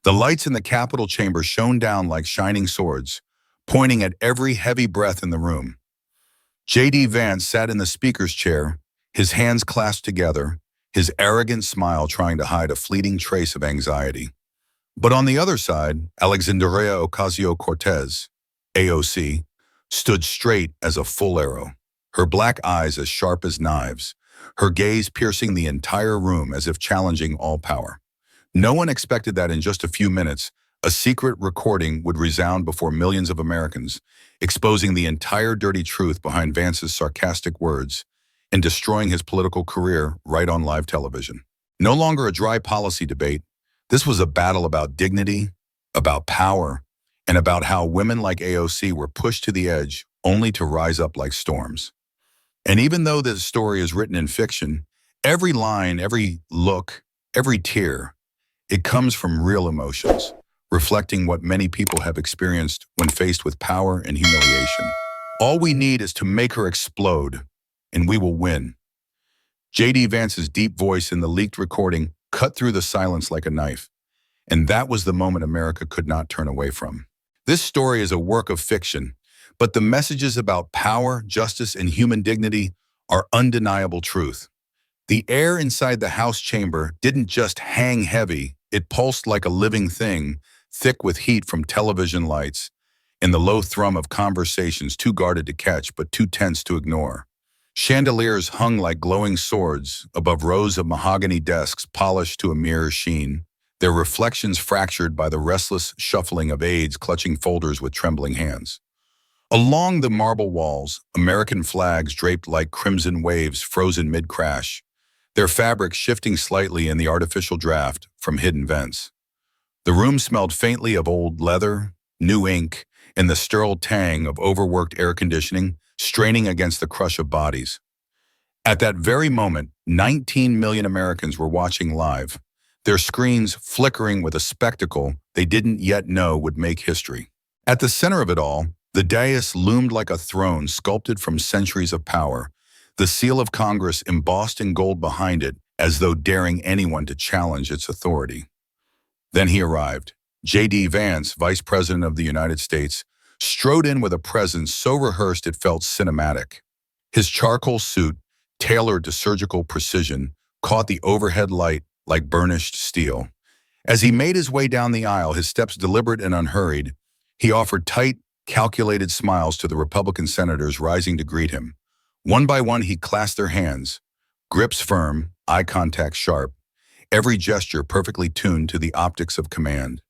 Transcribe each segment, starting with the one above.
The lights in the Capitol chamber shone down like shining swords, pointing at every heavy breath in the room. J.D. Vance sat in the speaker's chair, his hands clasped together, his arrogant smile trying to hide a fleeting trace of anxiety. But on the other side, Alexandria Ocasio-Cortez, AOC, stood straight as a full arrow, her black eyes as sharp as knives, her gaze piercing the entire room as if challenging all power. No one expected that in just a few minutes, a secret recording would resound before millions of Americans, exposing the entire dirty truth behind Vance's sarcastic words and destroying his political career right on live television. No longer a dry policy debate, this was a battle about dignity, about power, and about how women like AOC were pushed to the edge only to rise up like storms. And even though this story is written in fiction, every line, every look, every tear, it comes from real emotions, reflecting what many people have experienced when faced with power and humiliation. All we need is to make her explode, and we will win. J.D. Vance's deep voice in the leaked recording cut through the silence like a knife, and that was the moment America could not turn away from. This story is a work of fiction, but the messages about power, justice, and human dignity are undeniable truth. The air inside the House chamber didn't just hang heavy, it pulsed like a living thing, thick with heat from television lights, and the low thrum of conversations too guarded to catch but too tense to ignore. Chandeliers hung like glowing swords above rows of mahogany desks polished to a mirror sheen, their reflections fractured by the restless shuffling of aides clutching folders with trembling hands. Along the marble walls, American flags draped like crimson waves frozen mid-crash, their fabric shifting slightly in the artificial draft from hidden vents. The room smelled faintly of old leather, new ink, and the sterile tang of overworked air conditioning straining against the crush of bodies. At that very moment, 19 million Americans were watching live, their screens flickering with a spectacle they didn't yet know would make history. At the center of it all, the dais loomed like a throne sculpted from centuries of power, the seal of Congress embossed in gold behind it, as though daring anyone to challenge its authority. Then he arrived. J.D. Vance, Vice President of the United States, strode in with a presence so rehearsed it felt cinematic. His charcoal suit, tailored to surgical precision, caught the overhead light like burnished steel. As he made his way down the aisle, his steps deliberate and unhurried, he offered tight, calculated smiles to the Republican senators rising to greet him. One by one, he clasped their hands, grips firm, eye contact sharp, every gesture perfectly tuned to the optics of command.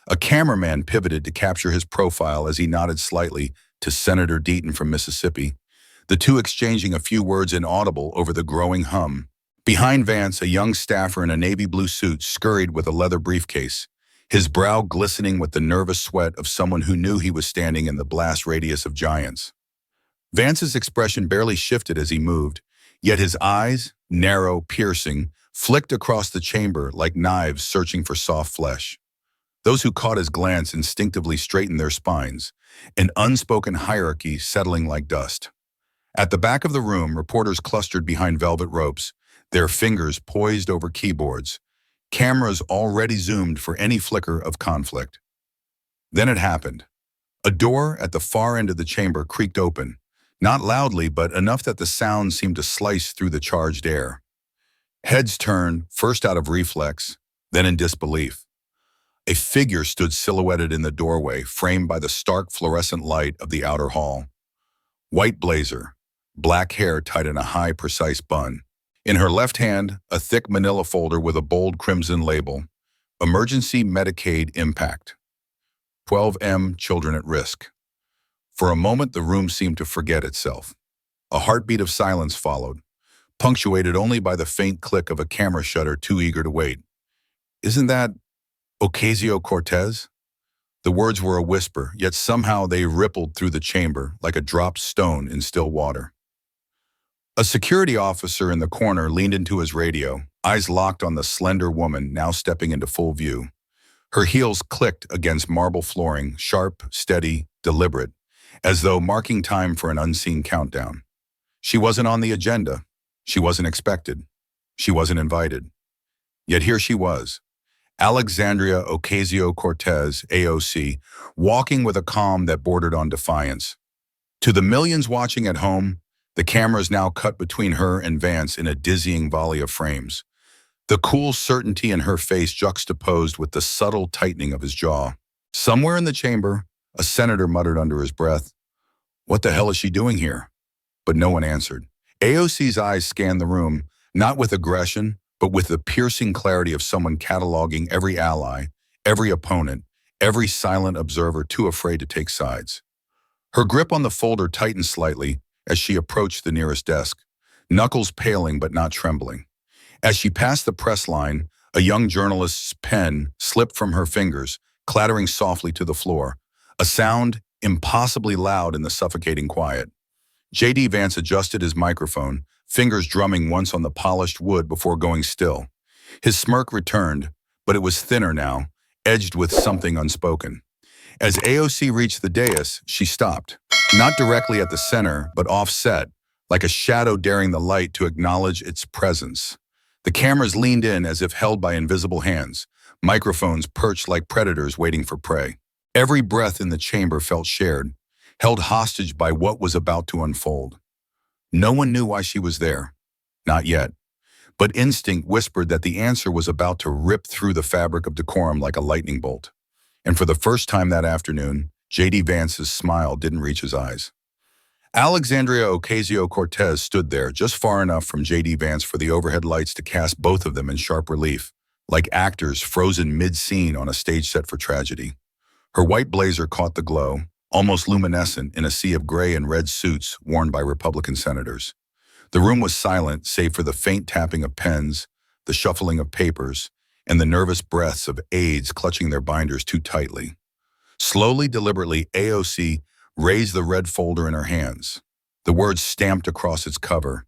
A cameraman pivoted to capture his profile as he nodded slightly to Senator Deaton from Mississippi, the two exchanging a few words inaudible over the growing hum. Behind Vance, a young staffer in a navy blue suit scurried with a leather briefcase, his brow glistening with the nervous sweat of someone who knew he was standing in the blast radius of giants. Vance's expression barely shifted as he moved, yet his eyes, narrow, piercing, flicked across the chamber like knives searching for soft flesh. Those who caught his glance instinctively straightened their spines, an unspoken hierarchy settling like dust. At the back of the room, reporters clustered behind velvet ropes, their fingers poised over keyboards, cameras already zoomed for any flicker of conflict. Then it happened. A door at the far end of the chamber creaked open, not loudly, but enough that the sound seemed to slice through the charged air. Heads turned, first out of reflex, then in disbelief. A figure stood silhouetted in the doorway, framed by the stark fluorescent light of the outer hall. White blazer, black hair tied in a high, precise bun. In her left hand, a thick manila folder with a bold crimson label, Emergency Medicaid Impact. 12M Children at Risk. For a moment, the room seemed to forget itself. A heartbeat of silence followed, punctuated only by the faint click of a camera shutter too eager to wait. Isn't that Ocasio-Cortez? The words were a whisper, yet somehow they rippled through the chamber like a dropped stone in still water. A security officer in the corner leaned into his radio, eyes locked on the slender woman now stepping into full view. Her heels clicked against marble flooring, sharp, steady, deliberate, as though marking time for an unseen countdown. She wasn't on the agenda. She wasn't expected. She wasn't invited. Yet here she was, Alexandria Ocasio-Cortez, AOC, walking with a calm that bordered on defiance. To the millions watching at home, the cameras now cut between her and Vance in a dizzying volley of frames. The cool certainty in her face juxtaposed with the subtle tightening of his jaw. Somewhere in the chamber, a senator muttered under his breath, "What the hell is she doing here?" But no one answered. AOC's eyes scanned the room, not with aggression, but with the piercing clarity of someone cataloging every ally, every opponent, every silent observer too afraid to take sides. Her grip on the folder tightened slightly as she approached the nearest desk, knuckles paling but not trembling. As she passed the press line, a young journalist's pen slipped from her fingers, clattering softly to the floor, a sound impossibly loud in the suffocating quiet. J.D. Vance adjusted his microphone, fingers drumming once on the polished wood before going still. His smirk returned, but it was thinner now, edged with something unspoken. As AOC reached the dais, she stopped, not directly at the center, but offset, like a shadow daring the light to acknowledge its presence. The cameras leaned in as if held by invisible hands, microphones perched like predators waiting for prey. Every breath in the chamber felt shared, held hostage by what was about to unfold. No one knew why she was there. Not yet. But instinct whispered that the answer was about to rip through the fabric of decorum like a lightning bolt. And for the first time that afternoon, J.D. Vance's smile didn't reach his eyes. Alexandria Ocasio-Cortez stood there, just far enough from J.D. Vance for the overhead lights to cast both of them in sharp relief, like actors frozen mid-scene on a stage set for tragedy. Her white blazer caught the glow, almost luminescent in a sea of gray and red suits worn by Republican senators. The room was silent save for the faint tapping of pens, the shuffling of papers, and the nervous breaths of aides clutching their binders too tightly. Slowly, deliberately, AOC raised the red folder in her hands. The words stamped across its cover,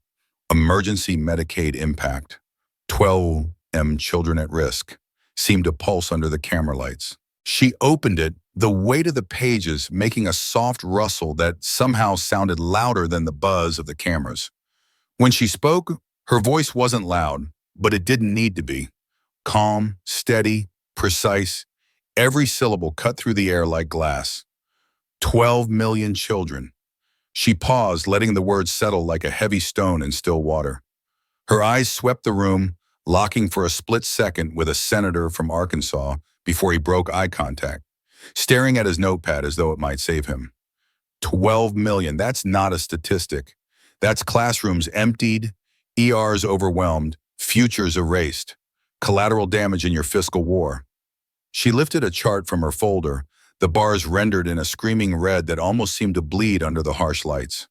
"Emergency Medicaid Impact, 12M Children at Risk," seemed to pulse under the camera lights. She opened it, the weight of the pages making a soft rustle that somehow sounded louder than the buzz of the cameras. When she spoke, her voice wasn't loud, but it didn't need to be. Calm, steady, precise, every syllable cut through the air like glass. 12 million children. She paused, letting the words settle like a heavy stone in still water. Her eyes swept the room, locking for a split second with a senator from Arkansas before he broke eye contact, staring at his notepad as though it might save him. 12 million, that's not a statistic. That's classrooms emptied, ERs overwhelmed, futures erased, collateral damage in your fiscal war. She lifted a chart from her folder, the bars rendered in a screaming red that almost seemed to bleed under the harsh lights.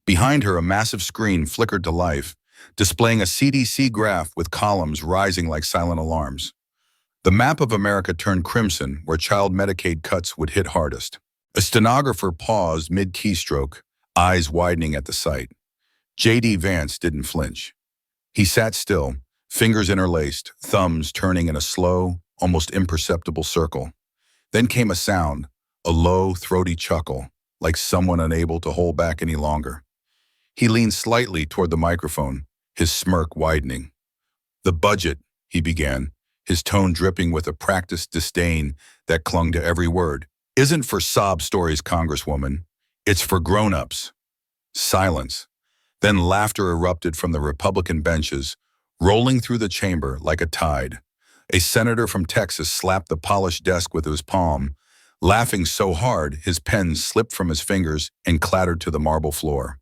Behind her, a massive screen flickered to life, displaying a CDC graph with columns rising like silent alarms. The map of America turned crimson where child Medicaid cuts would hit hardest. A stenographer paused mid-keystroke, eyes widening at the sight. J.D. Vance didn't flinch. He sat still, fingers interlaced, thumbs turning in a slow, almost imperceptible circle. Then came a sound, a low, throaty chuckle, like someone unable to hold back any longer. He leaned slightly toward the microphone, his smirk widening. "The budget," he began, his tone dripping with a practiced disdain that clung to every word, "isn't for sob stories, Congresswoman. It's for grown-ups." Silence. Then laughter erupted from the Republican benches, rolling through the chamber like a tide. A senator from Texas slapped the polished desk with his palm, laughing so hard his pen slipped from his fingers and clattered to the marble floor.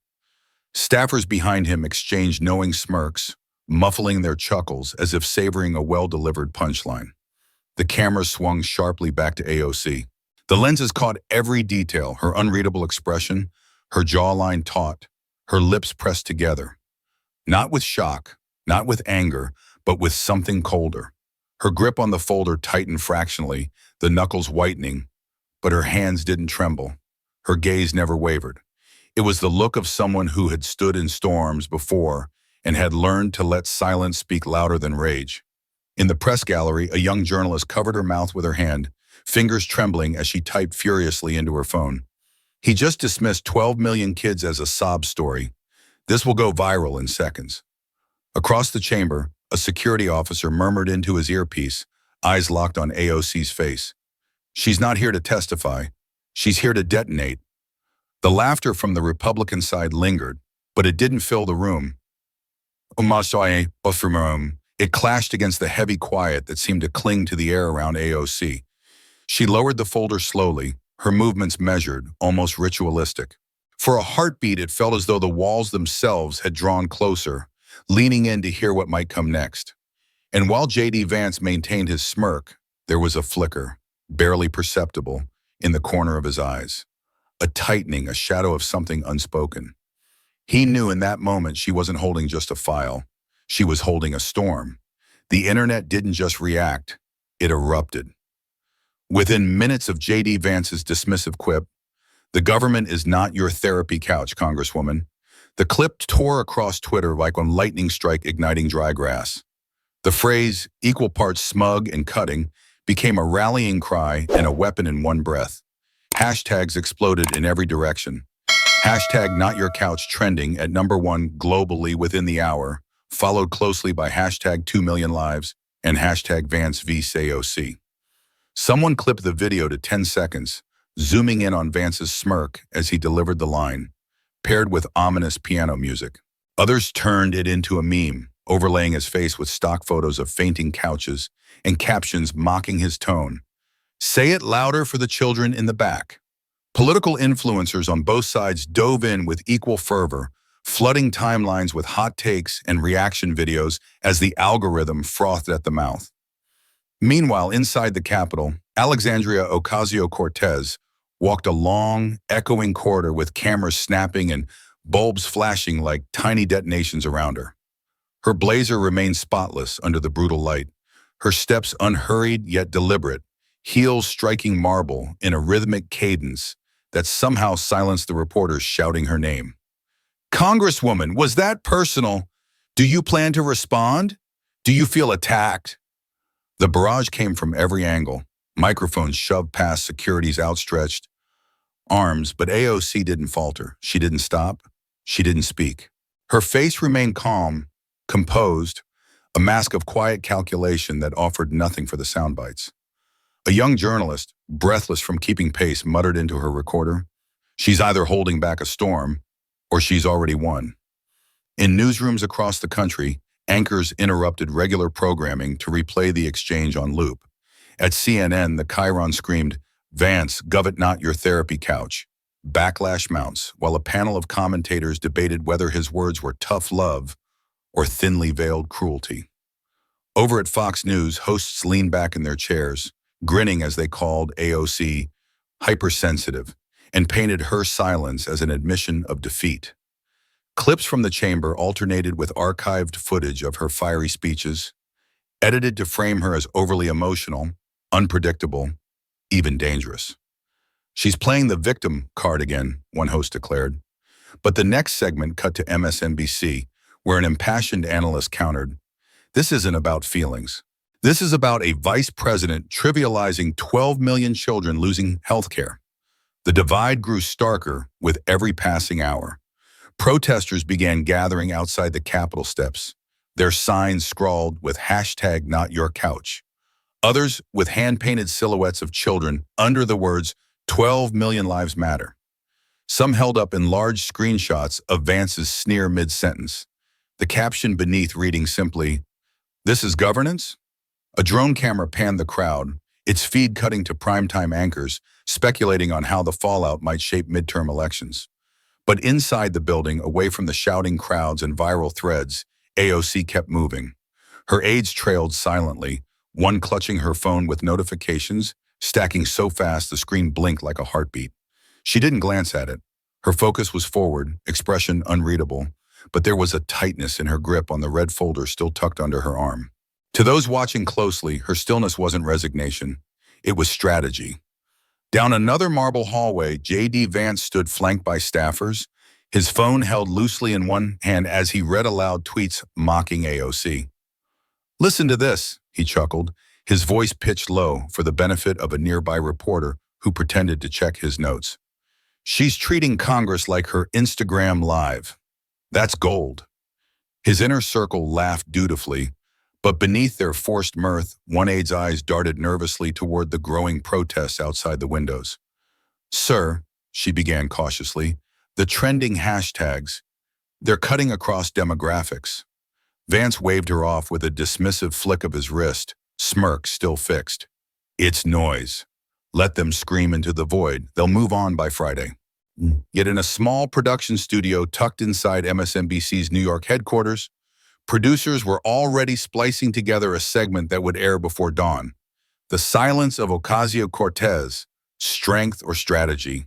Staffers behind him exchanged knowing smirks, muffling their chuckles as if savoring a well-delivered punchline. The camera swung sharply back to AOC. The lenses caught every detail, her unreadable expression, her jawline taut, her lips pressed together. Not with shock, not with anger, but with something colder. Her grip on the folder tightened fractionally, the knuckles whitening, but her hands didn't tremble. Her gaze never wavered. It was the look of someone who had stood in storms before and had learned to let silence speak louder than rage. In the press gallery, a young journalist covered her mouth with her hand, fingers trembling as she typed furiously into her phone. "He just dismissed 12 million kids as a sob story. This will go viral in seconds." Across the chamber, a security officer murmured into his earpiece, eyes locked on AOC's face. She's not here to testify. She's here to detonate. The laughter from the Republican side lingered, but it didn't fill the room. It clashed against the heavy quiet that seemed to cling to the air around AOC. She lowered the folder slowly, her movements measured, almost ritualistic. For a heartbeat, it felt as though the walls themselves had drawn closer, leaning in to hear what might come next. And while J.D. Vance maintained his smirk, there was a flicker, barely perceptible, in the corner of his eyes. A tightening, a shadow of something unspoken. He knew in that moment she wasn't holding just a file. She was holding a storm. The internet didn't just react, it erupted. Within minutes of J.D. Vance's dismissive quip, "The government is not your therapy couch, Congresswoman," the clip tore across Twitter like a lightning strike igniting dry grass. The phrase, equal parts smug and cutting, became a rallying cry and a weapon in one breath. Hashtags exploded in every direction. Hashtag not your couch trending at #1 globally within the hour, followed closely by hashtag 2 million lives and hashtag Vance vs AOC. Someone clipped the video to 10 seconds, zooming in on Vance's smirk as he delivered the line, paired with ominous piano music. Others turned it into a meme, overlaying his face with stock photos of fainting couches and captions mocking his tone. "Say it louder for the children in the back." Political influencers on both sides dove in with equal fervor, flooding timelines with hot takes and reaction videos as the algorithm frothed at the mouth. Meanwhile, inside the Capitol, Alexandria Ocasio-Cortez walked a long, echoing corridor with cameras snapping and bulbs flashing like tiny detonations around her. Her blazer remained spotless under the brutal light, her steps unhurried yet deliberate, heels striking marble in a rhythmic cadence that somehow silenced the reporters shouting her name. "Congresswoman, was that personal? Do you plan to respond? Do you feel attacked?" The barrage came from every angle, microphones shoved past security's outstretched arms, but AOC didn't falter. She didn't stop. She didn't speak. Her face remained calm, composed, a mask of quiet calculation that offered nothing for the sound bites. A young journalist, breathless from keeping pace, muttered into her recorder, "She's either holding back a storm, or she's already won." In newsrooms across the country, anchors interrupted regular programming to replay the exchange on loop. At CNN, the chyron screamed, "Vance, gov it not your therapy couch." Backlash mounts, while a panel of commentators debated whether his words were tough love or thinly veiled cruelty. Over at Fox News, hosts leaned back in their chairs, grinning as they called AOC hypersensitive and painted her silence as an admission of defeat. Clips from the chamber alternated with archived footage of her fiery speeches, edited to frame her as overly emotional, unpredictable, even dangerous. "She's playing the victim card again," one host declared. But the next segment cut to MSNBC, where an impassioned analyst countered, "This isn't about feelings. This is about a vice president trivializing 12 million children losing health care." The divide grew starker with every passing hour. Protesters began gathering outside the Capitol steps, their signs scrawled with hashtag not your couch. Others with hand-painted silhouettes of children under the words 12 million lives matter. Some held up in large screenshots of Vance's sneer mid-sentence, the caption beneath reading simply, "This is governance?" A drone camera panned the crowd, its feed cutting to primetime anchors, speculating on how the fallout might shape midterm elections. But inside the building, away from the shouting crowds and viral threads, AOC kept moving. Her aides trailed silently, one clutching her phone with notifications, stacking so fast the screen blinked like a heartbeat. She didn't glance at it. Her focus was forward, expression unreadable, but there was a tightness in her grip on the red folder still tucked under her arm. To those watching closely, her stillness wasn't resignation. It was strategy. Down another marble hallway, J.D. Vance stood flanked by staffers, his phone held loosely in one hand as he read aloud tweets mocking AOC. "Listen to this," he chuckled, his voice pitched low for the benefit of a nearby reporter who pretended to check his notes. "She's treating Congress like her Instagram Live. That's gold." His inner circle laughed dutifully, But beneath their forced mirth, one aide's eyes darted nervously toward the growing protests outside the windows. "Sir," she began cautiously, "the trending hashtags, they're cutting across demographics." Vance waved her off with a dismissive flick of his wrist, smirk still fixed. "It's noise. Let them scream into the void. They'll move on by Friday." Yet in a small production studio tucked inside MSNBC's New York headquarters, producers were already splicing together a segment that would air before dawn. The silence of Ocasio-Cortez, strength or strategy.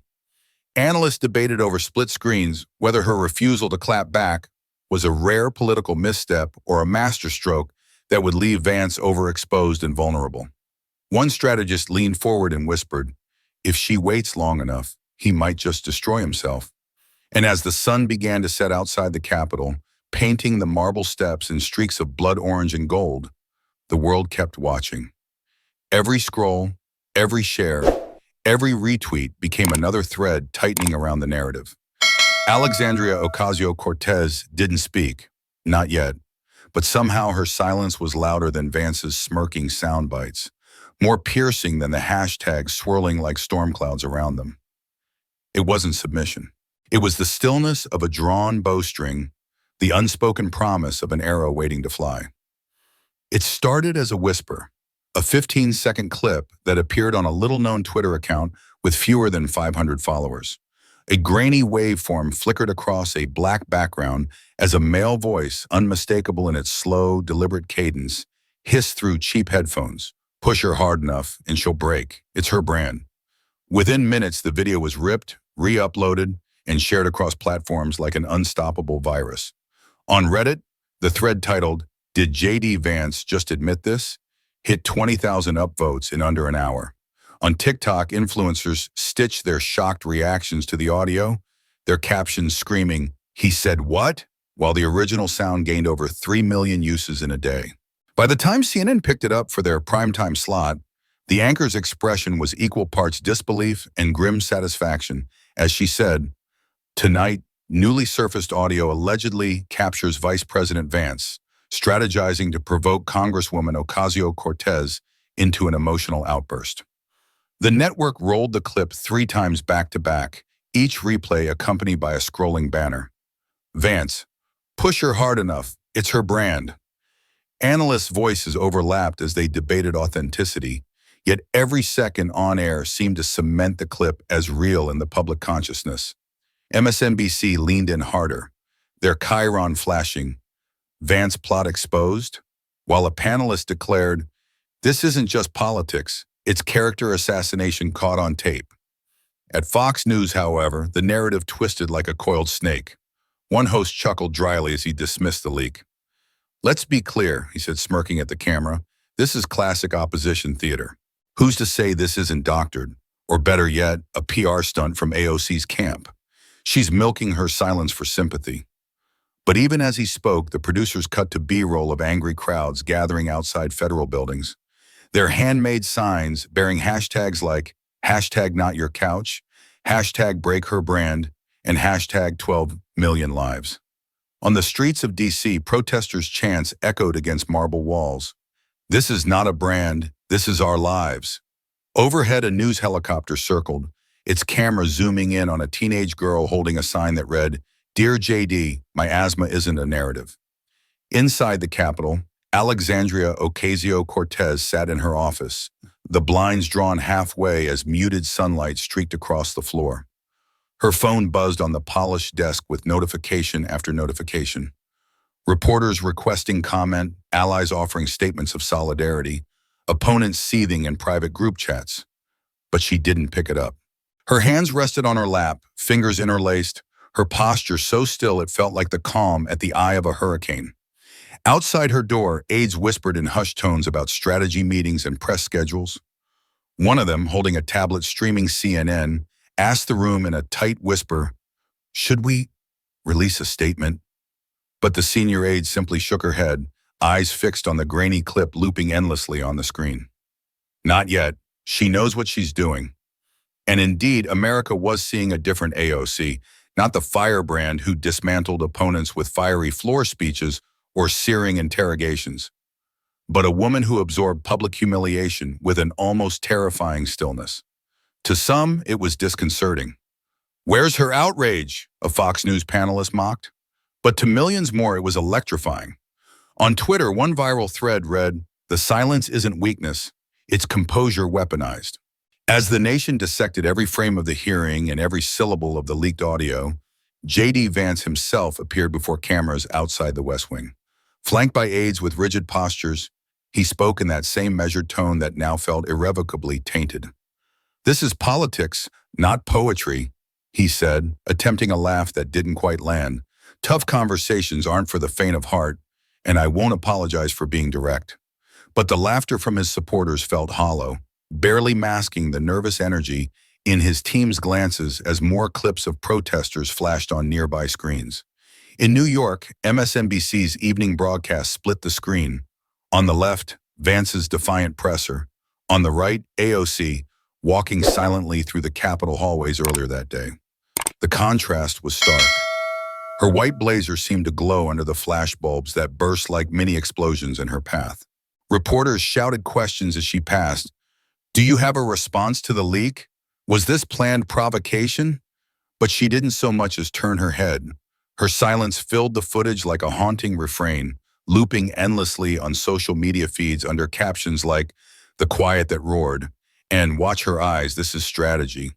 Analysts debated over split screens whether her refusal to clap back was a rare political misstep or a masterstroke that would leave Vance overexposed and vulnerable. One strategist leaned forward and whispered, "If she waits long enough, he might just destroy himself." And as the sun began to set outside the Capitol, painting the marble steps in streaks of blood orange and gold, the world kept watching. Every scroll, every share, every retweet became another thread tightening around the narrative. Alexandria Ocasio-Cortez didn't speak, not yet, but somehow her silence was louder than Vance's smirking sound bites, more piercing than the hashtags swirling like storm clouds around them. It wasn't submission. It was the stillness of a drawn bowstring, the unspoken promise of an arrow waiting to fly. It started as a whisper, a 15-second clip that appeared on a little-known Twitter account with fewer than 500 followers. A grainy waveform flickered across a black background as a male voice, unmistakable in its slow, deliberate cadence, hissed through cheap headphones. "Push her hard enough and she'll break. It's her brand." Within minutes, the video was ripped, re-uploaded, and shared across platforms like an unstoppable virus. On Reddit, the thread titled, "Did JD Vance just admit this?" hit 20,000 upvotes in under an hour. On TikTok, influencers stitched their shocked reactions to the audio, their captions screaming, "He said what?" while the original sound gained over 3 million uses in a day. By the time CNN picked it up for their primetime slot, the anchor's expression was equal parts disbelief and grim satisfaction as she said, "Tonight, newly surfaced audio allegedly captures Vice President Vance, strategizing to provoke Congresswoman Ocasio-Cortez into an emotional outburst." The network rolled the clip 3 times back-to-back, each replay accompanied by a scrolling banner. "Vance, push her hard enough. It's her brand." Analysts' voices overlapped as they debated authenticity, yet every second on air seemed to cement the clip as real in the public consciousness. MSNBC leaned in harder, their chyron flashing. "Vance plot exposed?" While a panelist declared, "This isn't just politics, it's character assassination caught on tape." At Fox News, however, the narrative twisted like a coiled snake. One host chuckled dryly as he dismissed the leak. "Let's be clear," he said, smirking at the camera, "this is classic opposition theater. Who's to say this isn't doctored? Or better yet, a PR stunt from AOC's camp? She's milking her silence for sympathy." But even as he spoke, the producers cut to B-roll of angry crowds gathering outside federal buildings. Their handmade signs bearing hashtags like #NotYourCouch, #BreakHerBrand, and #12 million lives. On the streets of D.C., protesters' chants echoed against marble walls. "This is not a brand, this is our lives." Overhead, a news helicopter circled, its camera zooming in on a teenage girl holding a sign that read, "Dear JD, my asthma isn't a narrative." Inside the Capitol, Alexandria Ocasio-Cortez sat in her office, the blinds drawn halfway as muted sunlight streaked across the floor. Her phone buzzed on the polished desk with notification after notification. Reporters requesting comment, allies offering statements of solidarity, opponents seething in private group chats. But she didn't pick it up. Her hands rested on her lap, fingers interlaced, her posture so still it felt like the calm at the eye of a hurricane. Outside her door, aides whispered in hushed tones about strategy meetings and press schedules. One of them, holding a tablet streaming CNN, asked the room in a tight whisper, "Should we release a statement?" But the senior aide simply shook her head, eyes fixed on the grainy clip looping endlessly on the screen. "Not yet. She knows what she's doing." And indeed, America was seeing a different AOC, not the firebrand who dismantled opponents with fiery floor speeches or searing interrogations. but a woman who absorbed public humiliation with an almost terrifying stillness. To some, it was disconcerting. "Where's her outrage?" a Fox News panelist mocked. But to millions more, it was electrifying. On Twitter, one viral thread read, "The silence isn't weakness, it's composure weaponized." As the nation dissected every frame of the hearing and every syllable of the leaked audio, J.D. Vance himself appeared before cameras outside the West Wing. Flanked by aides with rigid postures, he spoke in that same measured tone that now felt irrevocably tainted. "This is politics, not poetry," he said, attempting a laugh that didn't quite land. "Tough conversations aren't for the faint of heart, and I won't apologize for being direct." But the laughter from his supporters felt hollow, barely masking the nervous energy in his team's glances as more clips of protesters flashed on nearby screens. In New York, MSNBC's evening broadcast split the screen. On the left, Vance's defiant presser. On the right, AOC, walking silently through the Capitol hallways earlier that day. The contrast was stark. Her white blazer seemed to glow under the flashbulbs that burst like mini explosions in her path. Reporters shouted questions as she passed. "Do you have a response to the leak? Was this planned provocation?" But she didn't so much as turn her head. Her silence filled the footage like a haunting refrain, looping endlessly on social media feeds under captions like "The Quiet That Roared" and "Watch Her Eyes, This Is Strategy."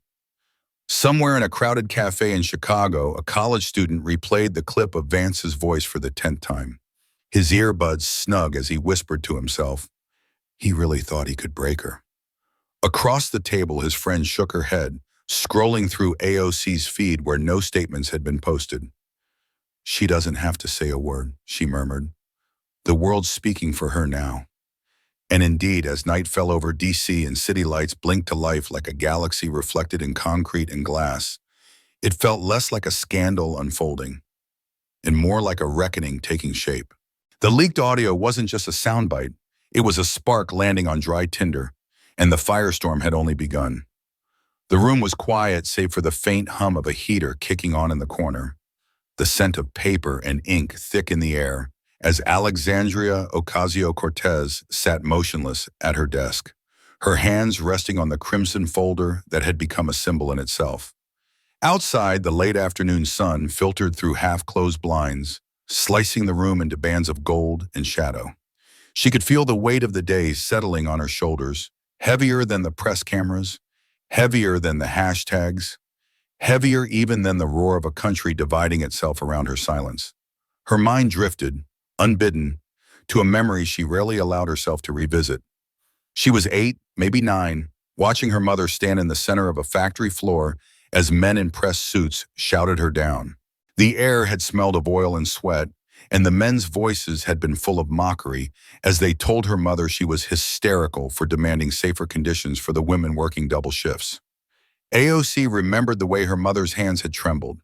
Somewhere in a crowded cafe in Chicago, a college student replayed the clip of Vance's voice for the 10th time. His earbuds snug as he whispered to himself, "He really thought he could break her." Across the table, his friend shook her head, scrolling through AOC's feed where no statements had been posted. "She doesn't have to say a word," she murmured. "The world's speaking for her now." And indeed, as night fell over D.C. and city lights blinked to life like a galaxy reflected in concrete and glass, it felt less like a scandal unfolding and more like a reckoning taking shape. The leaked audio wasn't just a soundbite, it was a spark landing on dry tinder, and the firestorm had only begun. The room was quiet save for the faint hum of a heater kicking on in the corner, the scent of paper and ink thick in the air, as Alexandria Ocasio-Cortez sat motionless at her desk, her hands resting on the crimson folder that had become a symbol in itself. Outside, the late afternoon sun filtered through half-closed blinds, slicing the room into bands of gold and shadow. She could feel the weight of the day settling on her shoulders, heavier than the press cameras, heavier than the hashtags, heavier even than the roar of a country dividing itself around her silence. Her mind drifted, unbidden, to a memory she rarely allowed herself to revisit. She was 8, maybe 9, watching her mother stand in the center of a factory floor as men in press suits shouted her down. The air had smelled of oil and sweat, and the men's voices had been full of mockery as they told her mother she was hysterical for demanding safer conditions for the women working double shifts. AOC remembered the way her mother's hands had trembled,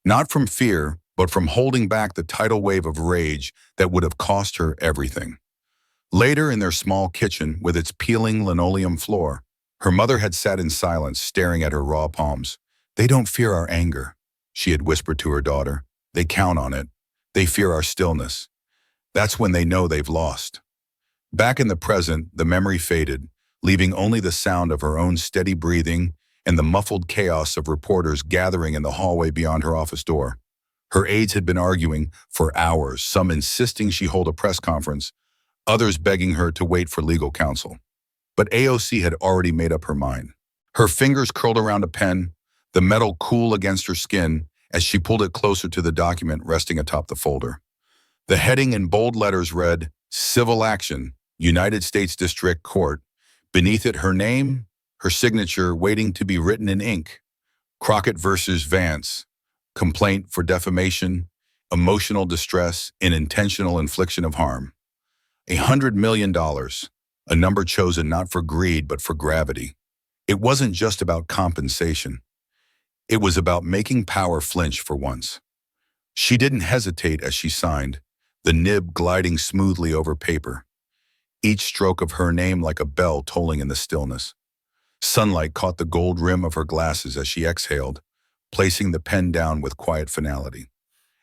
not from fear, but from holding back the tidal wave of rage that would have cost her everything. Later, in their small kitchen with its peeling linoleum floor, her mother had sat in silence, staring at her raw palms. "They don't fear our anger," she had whispered to her daughter. "They count on it. They fear our stillness. That's when they know they've lost." Back in the present, the memory faded, leaving only the sound of her own steady breathing and the muffled chaos of reporters gathering in the hallway beyond her office door. Her aides had been arguing for hours, some insisting she hold a press conference, others begging her to wait for legal counsel. But AOC had already made up her mind. Her fingers curled around a pen, the metal cool against her skin as she pulled it closer to the document resting atop the folder. The heading in bold letters read, "Civil Action, United States District Court." Beneath it, her name, her signature waiting to be written in ink. Crockett versus Vance. Complaint for defamation, emotional distress, and intentional infliction of harm. $100 million, a number chosen not for greed but for gravity. It wasn't just about compensation. It was about making power flinch for once. She didn't hesitate as she signed, the nib gliding smoothly over paper, each stroke of her name like a bell tolling in the stillness. Sunlight caught the gold rim of her glasses as she exhaled, placing the pen down with quiet finality.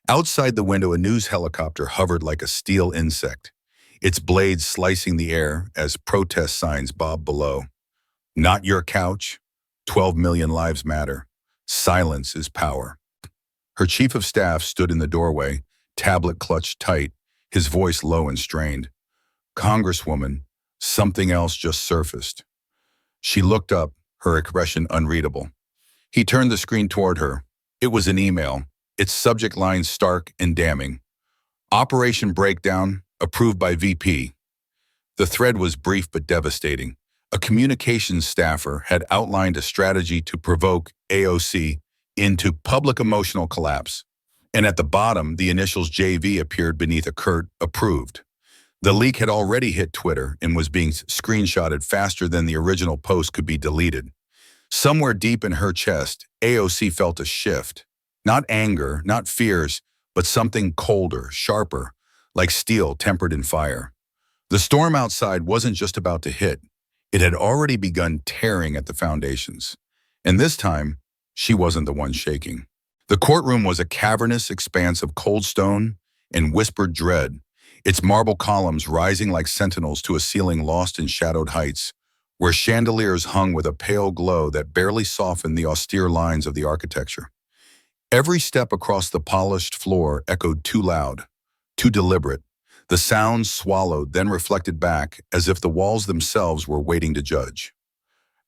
Outside the window, a news helicopter hovered like a steel insect, its blades slicing the air as protest signs bobbed below. Not your couch. 12 million lives matter. Silence is power. Her chief of staff stood in the doorway, tablet clutched tight, his voice low and strained. Congresswoman, something else just surfaced. She looked up, her expression unreadable. He turned the screen toward her. It was an email, its subject line stark and damning. Operation Breakdown, approved by VP. The thread was brief but devastating. A communications staffer had outlined a strategy to provoke AOC into public emotional collapse. And at the bottom, the initials JV appeared beneath a curt approved. The leak had already hit Twitter and was being screenshotted faster than the original post could be deleted. Somewhere deep in her chest, AOC felt a shift. Not anger, not fears, but something colder, sharper, like steel tempered in fire. The storm outside wasn't just about to hit. It had already begun tearing at the foundations. And this time, she wasn't the one shaking. The courtroom was a cavernous expanse of cold stone and whispered dread, its marble columns rising like sentinels to a ceiling lost in shadowed heights, where chandeliers hung with a pale glow that barely softened the austere lines of the architecture. Every step across the polished floor echoed too loud, too deliberate. The sounds swallowed, then reflected back, as if the walls themselves were waiting to judge.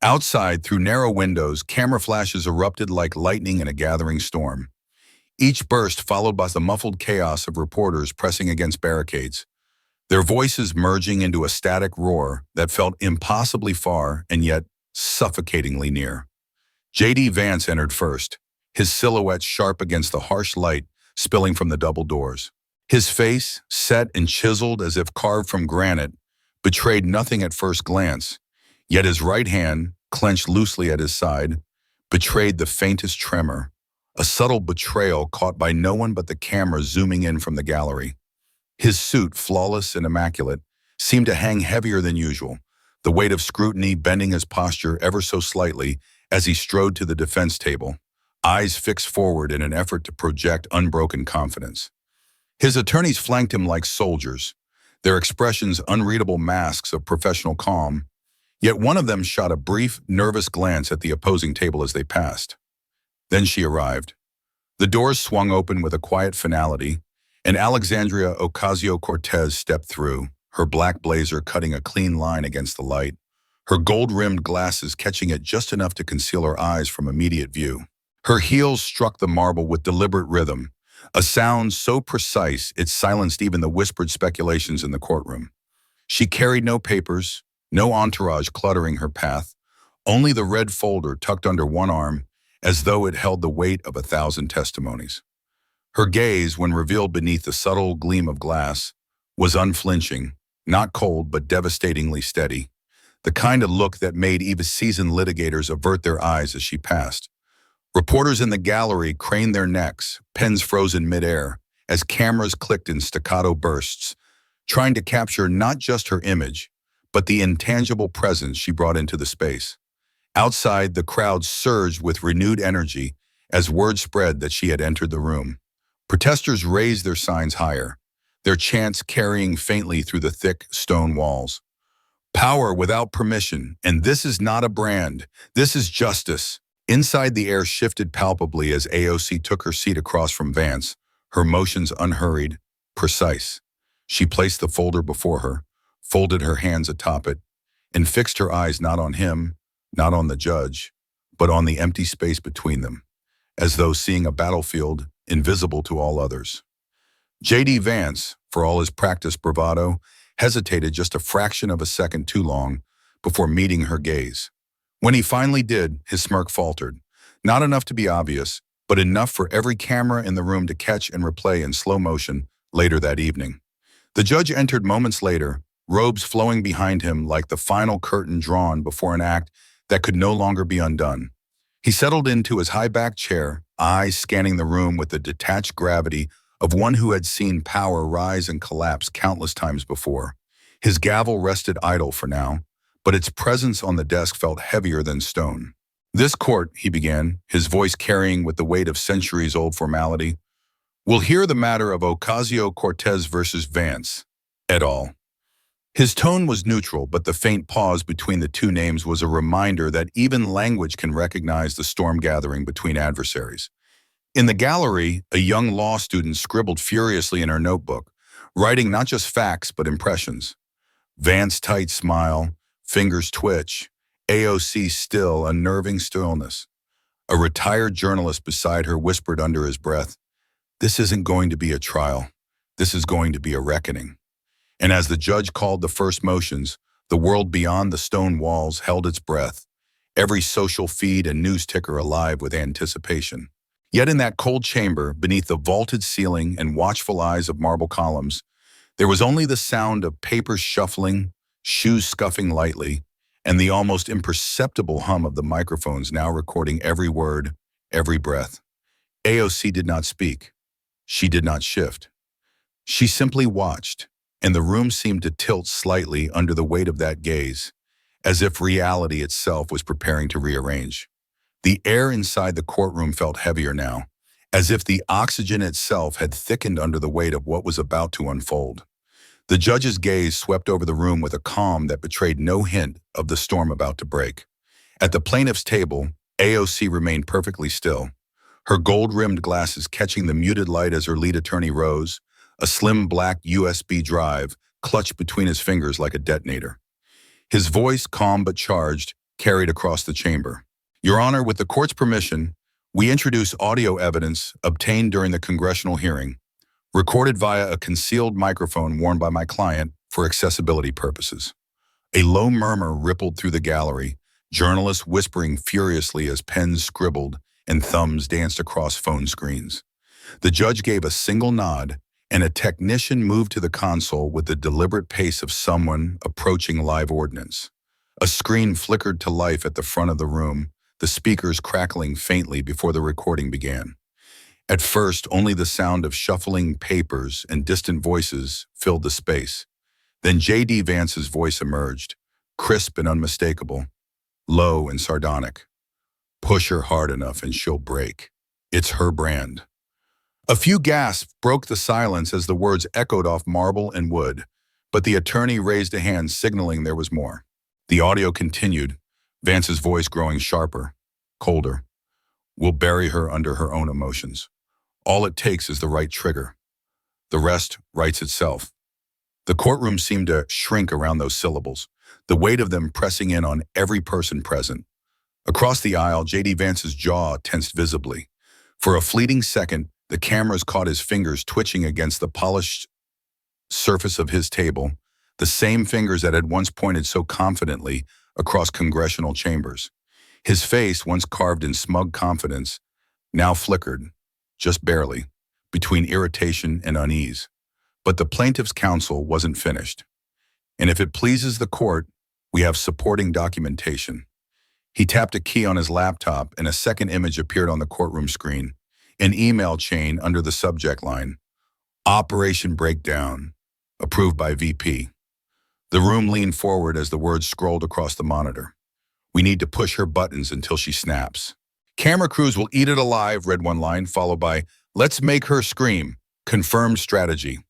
Outside, through narrow windows, camera flashes erupted like lightning in a gathering storm. Each burst followed by the muffled chaos of reporters pressing against barricades, their voices merging into a static roar that felt impossibly far and yet suffocatingly near. J.D. Vance entered first, his silhouette sharp against the harsh light spilling from the double doors. His face, set and chiseled as if carved from granite, betrayed nothing at first glance, yet his right hand, clenched loosely at his side, betrayed the faintest tremor, a subtle betrayal caught by no one but the camera zooming in from the gallery. His suit, flawless and immaculate, seemed to hang heavier than usual, the weight of scrutiny bending his posture ever so slightly as he strode to the defense table, eyes fixed forward in an effort to project unbroken confidence. His attorneys flanked him like soldiers, their expressions unreadable masks of professional calm, yet one of them shot a brief, nervous glance at the opposing table as they passed. Then she arrived. The doors swung open with a quiet finality, and Alexandria Ocasio-Cortez stepped through, her black blazer cutting a clean line against the light, her gold-rimmed glasses catching it just enough to conceal her eyes from immediate view. Her heels struck the marble with deliberate rhythm, a sound so precise it silenced even the whispered speculations in the courtroom. She carried no papers, no entourage cluttering her path, only the red folder tucked under one arm as though it held the weight of 1,000 testimonies. Her gaze, when revealed beneath the subtle gleam of glass, was unflinching, not cold but devastatingly steady, the kind of look that made even seasoned litigators avert their eyes as she passed. Reporters in the gallery craned their necks, pens frozen midair, as cameras clicked in staccato bursts, trying to capture not just her image, but the intangible presence she brought into the space. Outside, the crowd surged with renewed energy as word spread that she had entered the room. Protesters raised their signs higher, their chants carrying faintly through the thick stone walls. Power without permission, and this is not a brand, this is justice. Inside, the air shifted palpably as AOC took her seat across from Vance, her motions unhurried, precise. She placed the folder before her, folded her hands atop it, and fixed her eyes not on him, not on the judge, but on the empty space between them, as though seeing a battlefield invisible to all others. J.D. Vance, for all his practiced bravado, hesitated just a fraction of a second too long before meeting her gaze. When he finally did, his smirk faltered, not enough to be obvious, but enough for every camera in the room to catch and replay in slow motion later that evening. The judge entered moments later, robes flowing behind him like the final curtain drawn before an act that could no longer be undone. He settled into his high-backed chair, eyes scanning the room with the detached gravity of one who had seen power rise and collapse countless times before. His gavel rested idle for now, but its presence on the desk felt heavier than stone. "This court," he began, his voice carrying with the weight of centuries-old formality, "will hear the matter of Ocasio-Cortez versus Vance, et al. His tone was neutral, but the faint pause between the two names was a reminder that even language can recognize the storm gathering between adversaries. In the gallery, a young law student scribbled furiously in her notebook, writing not just facts but impressions. Vance tight smile, fingers twitch, AOC still, unnerving stillness. A retired journalist beside her whispered under his breath, "This isn't going to be a trial. This is going to be a reckoning." And as the judge called the first motions, the world beyond the stone walls held its breath, every social feed and news ticker alive with anticipation. Yet in that cold chamber, beneath the vaulted ceiling and watchful eyes of marble columns, there was only the sound of papers shuffling, shoes scuffing lightly, and the almost imperceptible hum of the microphones now recording every word, every breath. AOC did not speak. She did not shift. She simply watched, and the room seemed to tilt slightly under the weight of that gaze, as if reality itself was preparing to rearrange. The air inside the courtroom felt heavier now, as if the oxygen itself had thickened under the weight of what was about to unfold. The judge's gaze swept over the room with a calm that betrayed no hint of the storm about to break. At the plaintiff's table, AOC remained perfectly still, her gold-rimmed glasses catching the muted light as her lead attorney rose, a slim black USB drive clutched between his fingers like a detonator. His voice, calm but charged, carried across the chamber. "Your Honor, with the court's permission, we introduce audio evidence obtained during the congressional hearing, recorded via a concealed microphone worn by my client for accessibility purposes." A low murmur rippled through the gallery, journalists whispering furiously as pens scribbled and thumbs danced across phone screens. The judge gave a single nod, and a technician moved to the console with the deliberate pace of someone approaching live ordnance. A screen flickered to life at the front of the room, the speakers crackling faintly before the recording began. At first, only the sound of shuffling papers and distant voices filled the space. Then J.D. Vance's voice emerged, crisp and unmistakable, low and sardonic. "Push her hard enough and she'll break. It's her brand." A few gasps broke the silence as the words echoed off marble and wood, but the attorney raised a hand signaling there was more. The audio continued, Vance's voice growing sharper, colder. "We'll bury her under her own emotions. All it takes is the right trigger. The rest writes itself." The courtroom seemed to shrink around those syllables, the weight of them pressing in on every person present. Across the aisle, J.D. Vance's jaw tensed visibly. For a fleeting second, the cameras caught his fingers twitching against the polished surface of his table, the same fingers that had once pointed so confidently across congressional chambers. His face, once carved in smug confidence, now flickered, just barely, between irritation and unease. But the plaintiff's counsel wasn't finished. "And if it pleases the court, we have supporting documentation." He tapped a key on his laptop and a second image appeared on the courtroom screen, an email chain under the subject line, "Operation Breakdown, approved by VP." The room leaned forward as the words scrolled across the monitor. "We need to push her buttons until she snaps." "Camera crews will eat it alive," read one line, followed by, "Let's make her scream, confirmed strategy."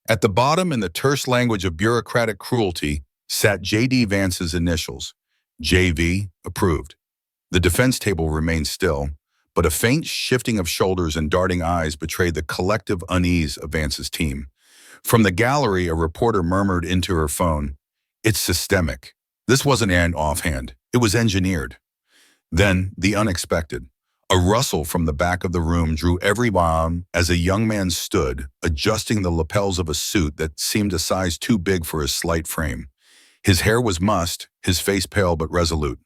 At the bottom, in the terse language of bureaucratic cruelty, sat J.D. Vance's initials, JV, approved. The defense table remained still, but a faint shifting of shoulders and darting eyes betrayed the collective unease of Vance's team. From the gallery, a reporter murmured into her phone, "It's systemic." This wasn't an offhand, it was engineered. Then, the unexpected. A rustle from the back of the room drew everyone as a young man stood, adjusting the lapels of a suit that seemed a size too big for his slight frame. His hair was mussed, his face pale but resolute.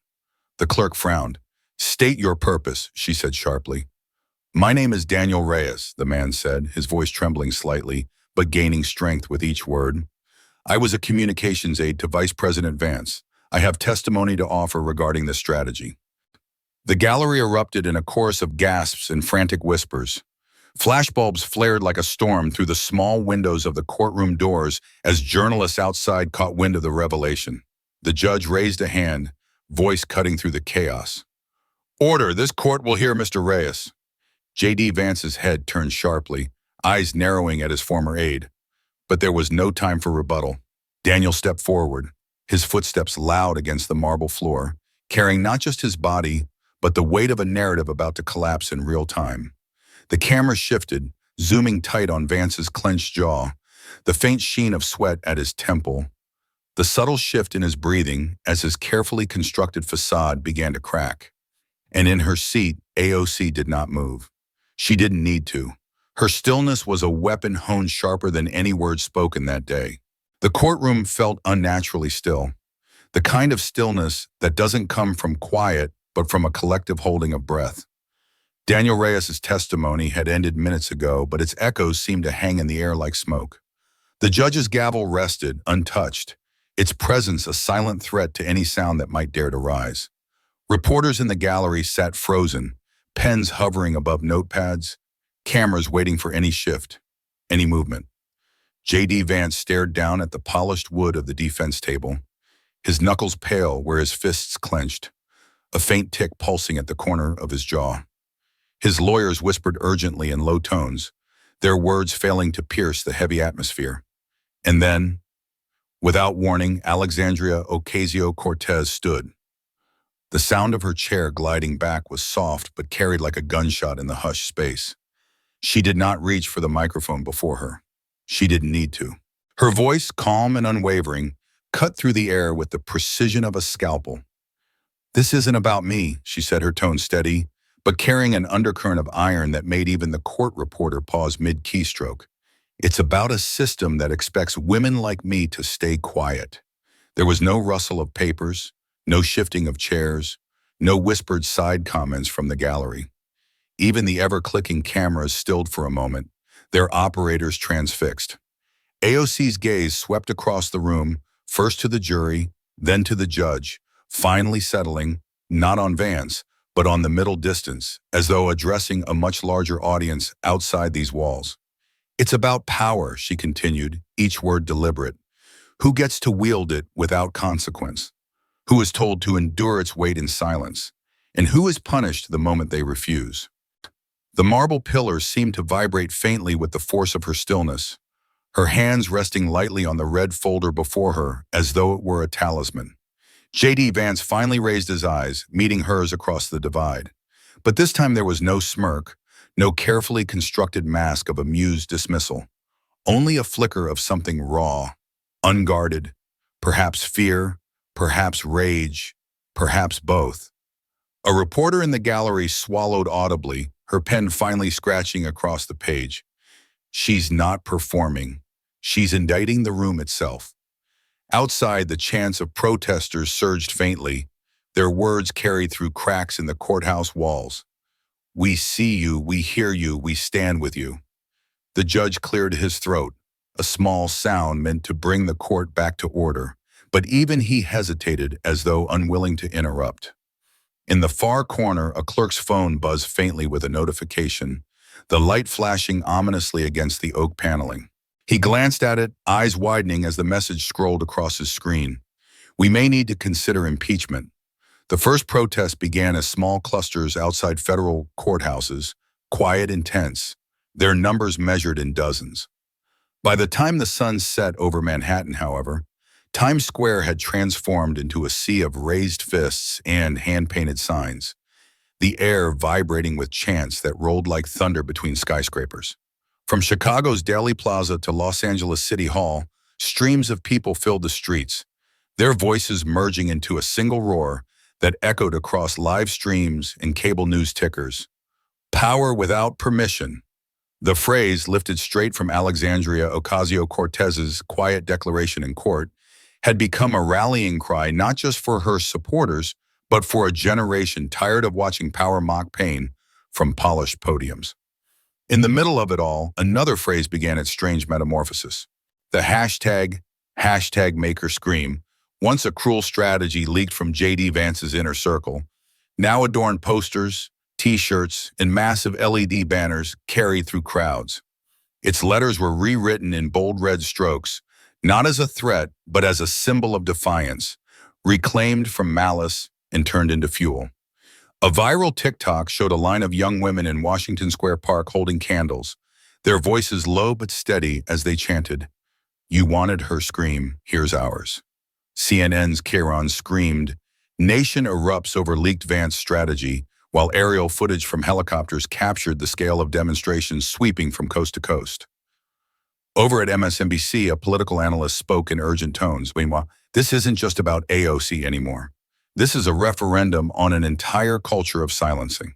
The clerk frowned. "State your purpose," she said sharply. "My name is Daniel Reyes," the man said, his voice trembling slightly, but gaining strength with each word. "I was a communications aide to Vice President Vance. I have testimony to offer regarding this strategy." The gallery erupted in a chorus of gasps and frantic whispers. Flashbulbs flared like a storm through the small windows of the courtroom doors as journalists outside caught wind of the revelation. The judge raised a hand, voice cutting through the chaos. "Order, this court will hear Mr. Reyes." J.D. Vance's head turned sharply, eyes narrowing at his former aide. But there was no time for rebuttal. Daniel stepped forward, his footsteps loud against the marble floor, carrying not just his body, but the weight of a narrative about to collapse in real time. The camera shifted, zooming tight on Vance's clenched jaw, the faint sheen of sweat at his temple, the subtle shift in his breathing as his carefully constructed facade began to crack. And in her seat, AOC did not move. She didn't need to. Her stillness was a weapon honed sharper than any word spoken that day. The courtroom felt unnaturally still, the kind of stillness that doesn't come from quiet, but from a collective holding of breath. Daniel Reyes's testimony had ended minutes ago, but its echoes seemed to hang in the air like smoke. The judge's gavel rested, untouched, its presence a silent threat to any sound that might dare to rise. Reporters in the gallery sat frozen, pens hovering above notepads, cameras waiting for any shift, any movement. J.D. Vance stared down at the polished wood of the defense table, his knuckles pale where his fists clenched, a faint tick pulsing at the corner of his jaw. His lawyers whispered urgently in low tones, their words failing to pierce the heavy atmosphere. And then, without warning, Alexandria Ocasio-Cortez stood. The sound of her chair gliding back was soft but carried like a gunshot in the hushed space. She did not reach for the microphone before her. She didn't need to. Her voice, calm and unwavering, cut through the air with the precision of a scalpel. "This isn't about me," she said, her tone steady, but carrying an undercurrent of iron that made even the court reporter pause mid-keystroke. "It's about a system that expects women like me to stay quiet." There was no rustle of papers, no shifting of chairs, no whispered side comments from the gallery. Even the ever-clicking cameras stilled for a moment, their operators transfixed. AOC's gaze swept across the room, first to the jury, then to the judge, finally settling, not on Vance, but on the middle distance, as though addressing a much larger audience outside these walls. "It's about power," she continued, each word deliberate. "Who gets to wield it without consequence? Who is told to endure its weight in silence? And who is punished the moment they refuse?" The marble pillars seemed to vibrate faintly with the force of her stillness, her hands resting lightly on the red folder before her as though it were a talisman. J.D. Vance finally raised his eyes, meeting hers across the divide. But this time there was no smirk, no carefully constructed mask of amused dismissal, only a flicker of something raw, unguarded, perhaps fear, perhaps rage, perhaps both. A reporter in the gallery swallowed audibly, her pen finally scratching across the page. "She's not performing. She's indicting the room itself." Outside, the chants of protesters surged faintly, their words carried through cracks in the courthouse walls. "We see you, we hear you, we stand with you." The judge cleared his throat, a small sound meant to bring the court back to order, but even he hesitated as though unwilling to interrupt. In the far corner, a clerk's phone buzzed faintly with a notification, the light flashing ominously against the oak paneling. He glanced at it, eyes widening as the message scrolled across his screen. "We may need to consider impeachment." The first protests began as small clusters outside federal courthouses, quiet and tense, their numbers measured in dozens. By the time the sun set over Manhattan, however, Times Square had transformed into a sea of raised fists and hand-painted signs, the air vibrating with chants that rolled like thunder between skyscrapers. From Chicago's Dealey Plaza to Los Angeles City Hall, streams of people filled the streets, their voices merging into a single roar that echoed across live streams and cable news tickers. "Power without permission." The phrase, lifted straight from Alexandria Ocasio-Cortez's quiet declaration in court, had become a rallying cry not just for her supporters, but for a generation tired of watching power mock pain from polished podiums. In the middle of it all, another phrase began its strange metamorphosis. The hashtag make her scream, once a cruel strategy leaked from J.D. Vance's inner circle, now adorned posters, T-shirts, and massive LED banners carried through crowds. Its letters were rewritten in bold red strokes, not as a threat, but as a symbol of defiance, reclaimed from malice and turned into fuel. A viral TikTok showed a line of young women in Washington Square Park holding candles, their voices low but steady as they chanted, You wanted her scream, here's ours. CNN's Kieran screamed. Nation erupts over leaked Vance strategy, while aerial footage from helicopters captured the scale of demonstrations sweeping from coast to coast. Over at MSNBC, a political analyst spoke in urgent tones. Meanwhile, this isn't just about AOC anymore. This is a referendum on an entire culture of silencing.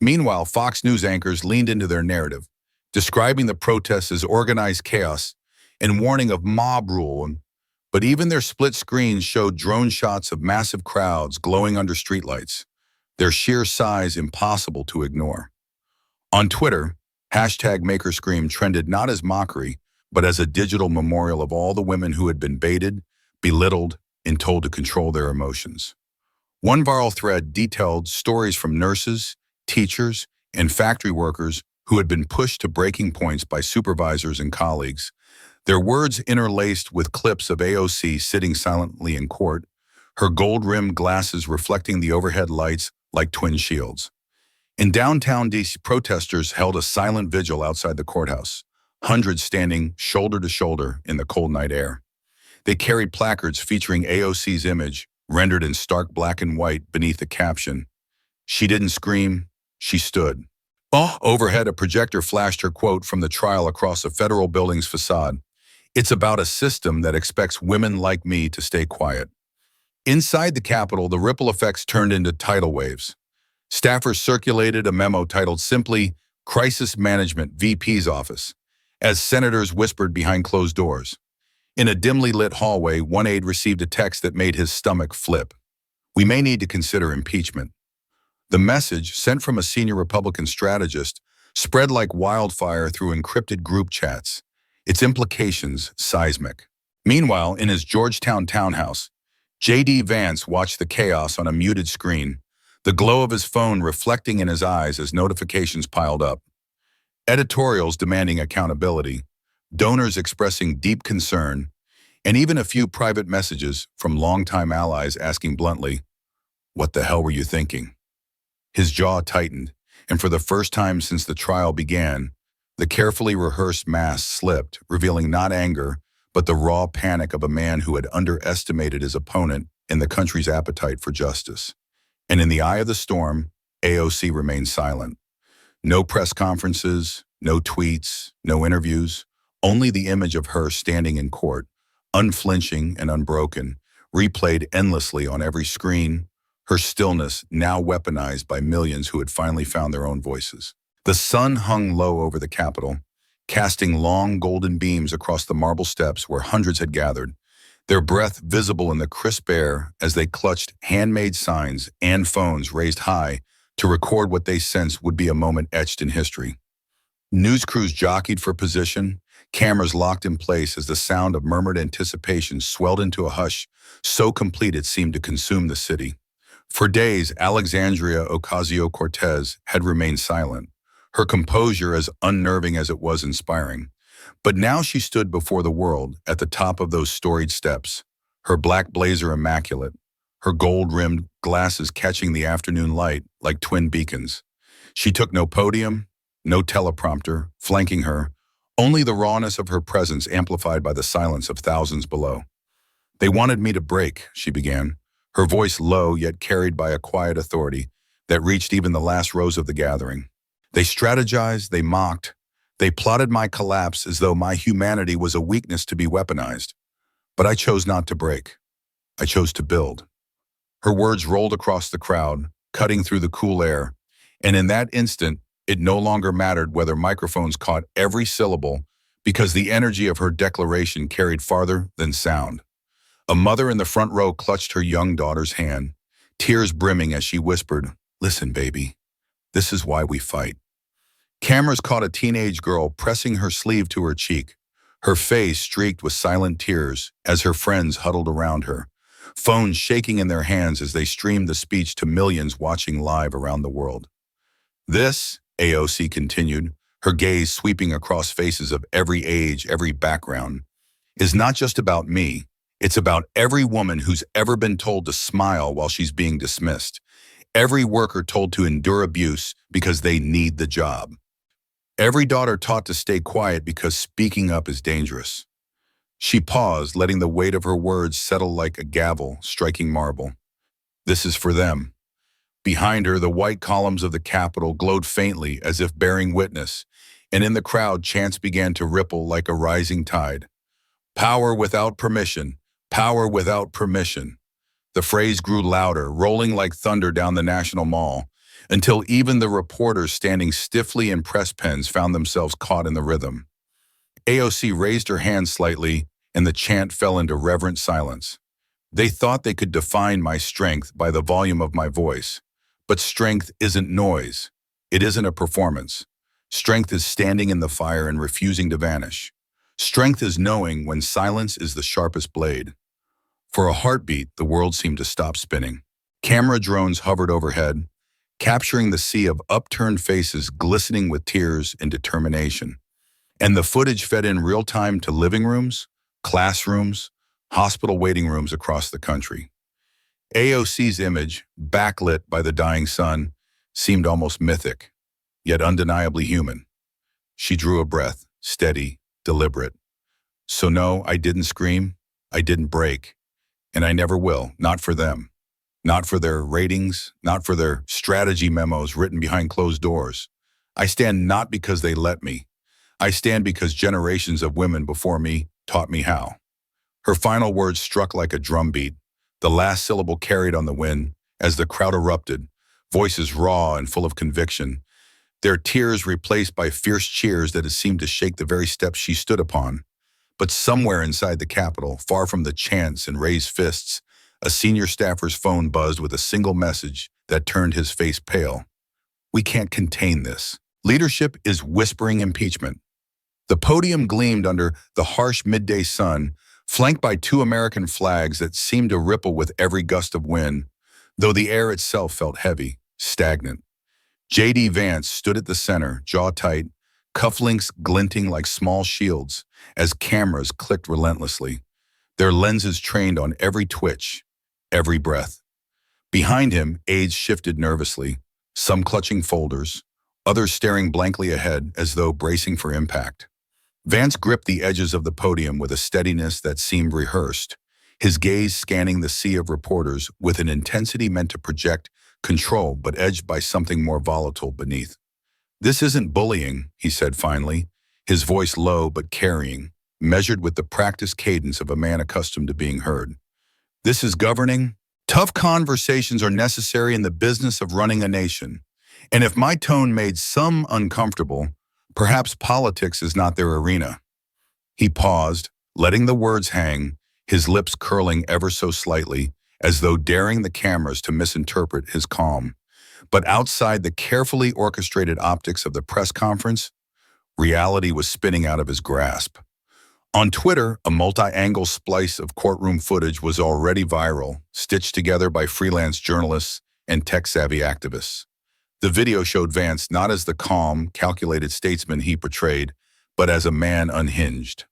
Meanwhile, Fox News anchors leaned into their narrative, describing the protests as organized chaos and warning of mob rule. But even their split screens showed drone shots of massive crowds glowing under streetlights, their sheer size impossible to ignore. On Twitter, #MakerScream trended not as mockery, but as a digital memorial of all the women who had been baited, belittled, and told to control their emotions. One viral thread detailed stories from nurses, teachers, and factory workers who had been pushed to breaking points by supervisors and colleagues, their words interlaced with clips of AOC sitting silently in court, her gold-rimmed glasses reflecting the overhead lights like twin shields. In downtown DC, protesters held a silent vigil outside the courthouse, hundreds standing shoulder to shoulder in the cold night air. They carried placards featuring AOC's image, rendered in stark black and white beneath the caption, "She didn't scream, she stood." Overhead, a projector flashed her quote from the trial across a federal building's facade. "It's about a system that expects women like me to stay quiet." Inside the Capitol, the ripple effects turned into tidal waves. Staffers circulated a memo titled simply, "Crisis Management VP's Office," as senators whispered behind closed doors. In a dimly lit hallway, one aide received a text that made his stomach flip. "We may need to consider impeachment." The message, sent from a senior Republican strategist, spread like wildfire through encrypted group chats, its implications seismic. Meanwhile, in his Georgetown townhouse, J.D. Vance watched the chaos on a muted screen, the glow of his phone reflecting in his eyes as notifications piled up. Editorials demanding accountability, donors expressing deep concern, and even a few private messages from longtime allies asking bluntly, "What the hell were you thinking?" His jaw tightened, and for the first time since the trial began, the carefully rehearsed mask slipped, revealing not anger, but the raw panic of a man who had underestimated his opponent and the country's appetite for justice. And in the eye of the storm, AOC remained silent. No press conferences, no tweets, no interviews, only the image of her standing in court, unflinching and unbroken, replayed endlessly on every screen, her stillness now weaponized by millions who had finally found their own voices. The sun hung low over the Capitol, casting long golden beams across the marble steps where hundreds had gathered, their breath visible in the crisp air as they clutched handmade signs and phones raised high to record what they sensed would be a moment etched in history. News crews jockeyed for position, cameras locked in place as the sound of murmured anticipation swelled into a hush so complete it seemed to consume the city. For days, Alexandria Ocasio-Cortez had remained silent, her composure as unnerving as it was inspiring. But now she stood before the world at the top of those storied steps, her black blazer immaculate, her gold-rimmed glasses catching the afternoon light like twin beacons. She took no podium, no teleprompter, flanking her, only the rawness of her presence amplified by the silence of thousands below. "They wanted me to break," she began, her voice low yet carried by a quiet authority that reached even the last rows of the gathering. "They strategized, they mocked, they plotted my collapse as though my humanity was a weakness to be weaponized. But I chose not to break. I chose to build." Her words rolled across the crowd, cutting through the cool air, and in that instant, it no longer mattered whether microphones caught every syllable because the energy of her declaration carried farther than sound. A mother in the front row clutched her young daughter's hand, tears brimming as she whispered, "Listen, baby, this is why we fight." Cameras caught a teenage girl pressing her sleeve to her cheek, her face streaked with silent tears as her friends huddled around her, phones shaking in their hands as they streamed the speech to millions watching live around the world. "This," AOC continued, her gaze sweeping across faces of every age, every background, "is not just about me. It's about every woman who's ever been told to smile while she's being dismissed, every worker told to endure abuse because they need the job, every daughter taught to stay quiet because speaking up is dangerous. She paused, letting the weight of her words settle like a gavel striking marble. This is for them. Behind her, the white columns of the Capitol glowed faintly as if bearing witness, and in the crowd chants began to ripple like a rising tide. Power without permission, power without permission. The phrase grew louder, rolling like thunder down the National Mall, until even the reporters standing stiffly in press pens found themselves caught in the rhythm. AOC raised her hand slightly, and the chant fell into reverent silence. They thought they could define my strength by the volume of my voice. But strength isn't noise. It isn't a performance. Strength is standing in the fire and refusing to vanish. Strength is knowing when silence is the sharpest blade. For a heartbeat, the world seemed to stop spinning. Camera drones hovered overhead, capturing the sea of upturned faces glistening with tears and determination. And the footage fed in real time to living rooms, classrooms, hospital waiting rooms across the country. AOC's image, backlit by the dying sun, seemed almost mythic, yet undeniably human. She drew a breath, steady, deliberate. So no, I didn't scream, I didn't break, and I never will, not for them. Not for their ratings, not for their strategy memos written behind closed doors. I stand not because they let me. I stand because generations of women before me taught me how. Her final words struck like a drumbeat, the last syllable carried on the wind as the crowd erupted, voices raw and full of conviction, their tears replaced by fierce cheers that had seemed to shake the very steps she stood upon. But somewhere inside the Capitol, far from the chants and raised fists, a senior staffer's phone buzzed with a single message that turned his face pale. We can't contain this. Leadership is whispering impeachment. The podium gleamed under the harsh midday sun, flanked by two American flags that seemed to ripple with every gust of wind, though the air itself felt heavy, stagnant. J.D. Vance stood at the center, jaw tight, cufflinks glinting like small shields as cameras clicked relentlessly, their lenses trained on every twitch, every breath. Behind him, aides shifted nervously, some clutching folders, others staring blankly ahead as though bracing for impact. Vance gripped the edges of the podium with a steadiness that seemed rehearsed, his gaze scanning the sea of reporters with an intensity meant to project control but edged by something more volatile beneath. This isn't bullying, he said finally, his voice low but carrying, measured with the practiced cadence of a man accustomed to being heard. This is governing. Tough conversations are necessary in the business of running a nation. And if my tone made some uncomfortable, perhaps politics is not their arena. He paused, letting the words hang, his lips curling ever so slightly, as though daring the cameras to misinterpret his calm. But outside the carefully orchestrated optics of the press conference, reality was spinning out of his grasp. On Twitter, a multi-angle splice of courtroom footage was already viral, stitched together by freelance journalists and tech-savvy activists. The video showed Vance not as the calm, calculated statesman he portrayed, but as a man unhinged.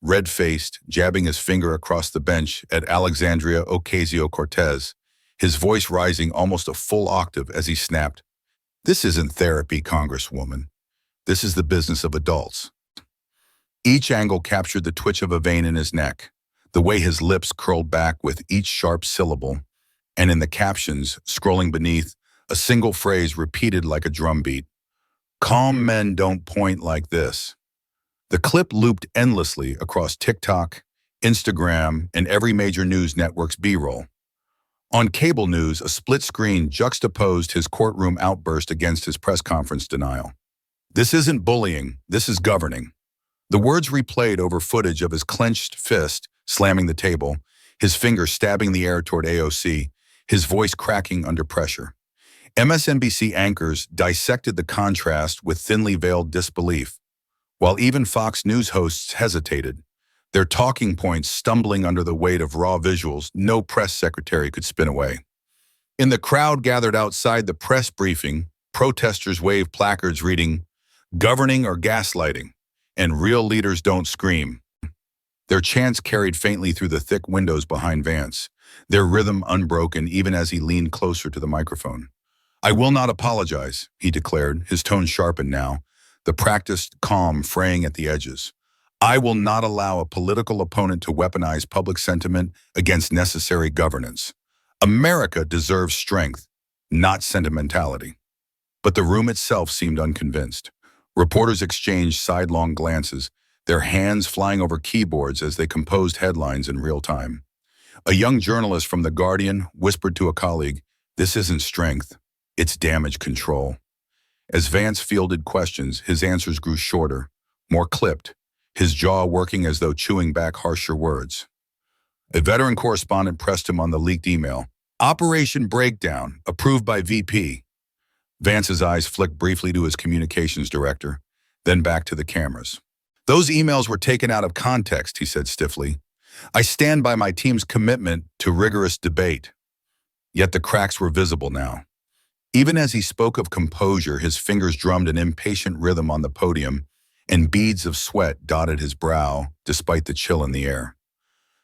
Red-faced, jabbing his finger across the bench at Alexandria Ocasio-Cortez, his voice rising almost a full octave as he snapped, "This isn't therapy, Congresswoman. This is the business of adults." Each angle captured the twitch of a vein in his neck, the way his lips curled back with each sharp syllable, and in the captions, scrolling beneath, a single phrase repeated like a drumbeat. Calm men don't point like this. The clip looped endlessly across TikTok, Instagram, and every major news network's B-roll. On cable news, a split screen juxtaposed his courtroom outburst against his press conference denial. This isn't bullying, this is governing. The words replayed over footage of his clenched fist slamming the table, his finger stabbing the air toward AOC, his voice cracking under pressure. MSNBC anchors dissected the contrast with thinly veiled disbelief, while even Fox News hosts hesitated, their talking points stumbling under the weight of raw visuals no press secretary could spin away. In the crowd gathered outside the press briefing, protesters waved placards reading, "Governing or gaslighting," and "Real leaders don't scream." Their chants carried faintly through the thick windows behind Vance, their rhythm unbroken even as he leaned closer to the microphone. "I will not apologize," he declared, his tone sharpened now, the practiced calm fraying at the edges. I will not allow a political opponent to weaponize public sentiment against necessary governance. America deserves strength, not sentimentality. But the room itself seemed unconvinced. Reporters exchanged sidelong glances, their hands flying over keyboards as they composed headlines in real time. A young journalist from The Guardian whispered to a colleague, "This isn't strength, it's damage control." As Vance fielded questions, his answers grew shorter, more clipped, his jaw working as though chewing back harsher words. A veteran correspondent pressed him on the leaked email. "Operation Breakdown, approved by VP. Vance's eyes flicked briefly to his communications director, then back to the cameras. "Those emails were taken out of context," he said stiffly. "I stand by my team's commitment to rigorous debate." Yet the cracks were visible now. Even as he spoke of composure, his fingers drummed an impatient rhythm on the podium, and beads of sweat dotted his brow despite the chill in the air.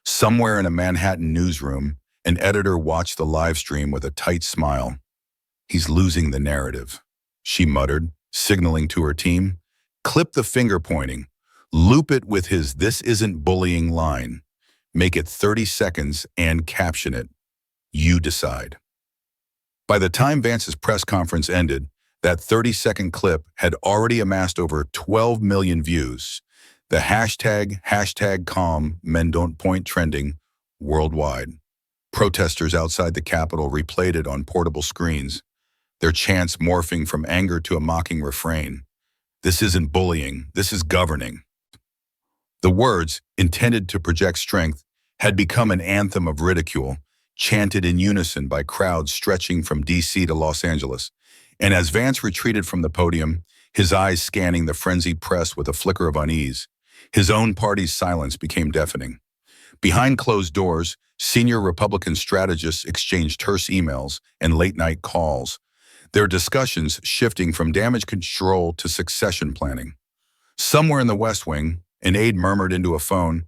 Somewhere in a Manhattan newsroom, an editor watched the live stream with a tight smile. "He's losing the narrative," she muttered, signaling to her team. "Clip the finger pointing. Loop it with his 'this isn't bullying' line. Make it 30 seconds and caption it. You decide." By the time Vance's press conference ended, that 30-second clip had already amassed over 12 million views. The hashtag calm men don't point trending worldwide. Protesters outside the Capitol replayed it on portable screens, their chants morphing from anger to a mocking refrain. "This isn't bullying, this is governing." The words, intended to project strength, had become an anthem of ridicule, chanted in unison by crowds stretching from D.C. to Los Angeles. And as Vance retreated from the podium, his eyes scanning the frenzied press with a flicker of unease, his own party's silence became deafening. Behind closed doors, senior Republican strategists exchanged terse emails and late-night calls, their discussions shifting from damage control to succession planning. Somewhere in the West Wing, an aide murmured into a phone,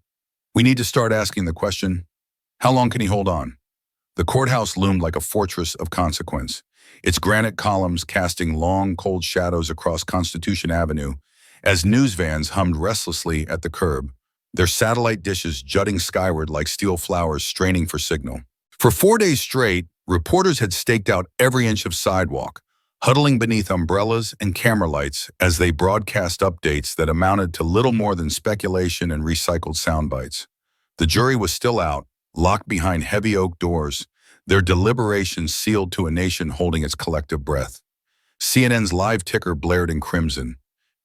"We need to start asking the question, how long can he hold on?" The courthouse loomed like a fortress of consequence, its granite columns casting long, cold shadows across Constitution Avenue as news vans hummed restlessly at the curb, their satellite dishes jutting skyward like steel flowers straining for signal. For 4 days straight, reporters had staked out every inch of sidewalk, huddling beneath umbrellas and camera lights as they broadcast updates that amounted to little more than speculation and recycled sound bites. The jury was still out, locked behind heavy oak doors, their deliberations sealed to a nation holding its collective breath. CNN's live ticker blared in crimson.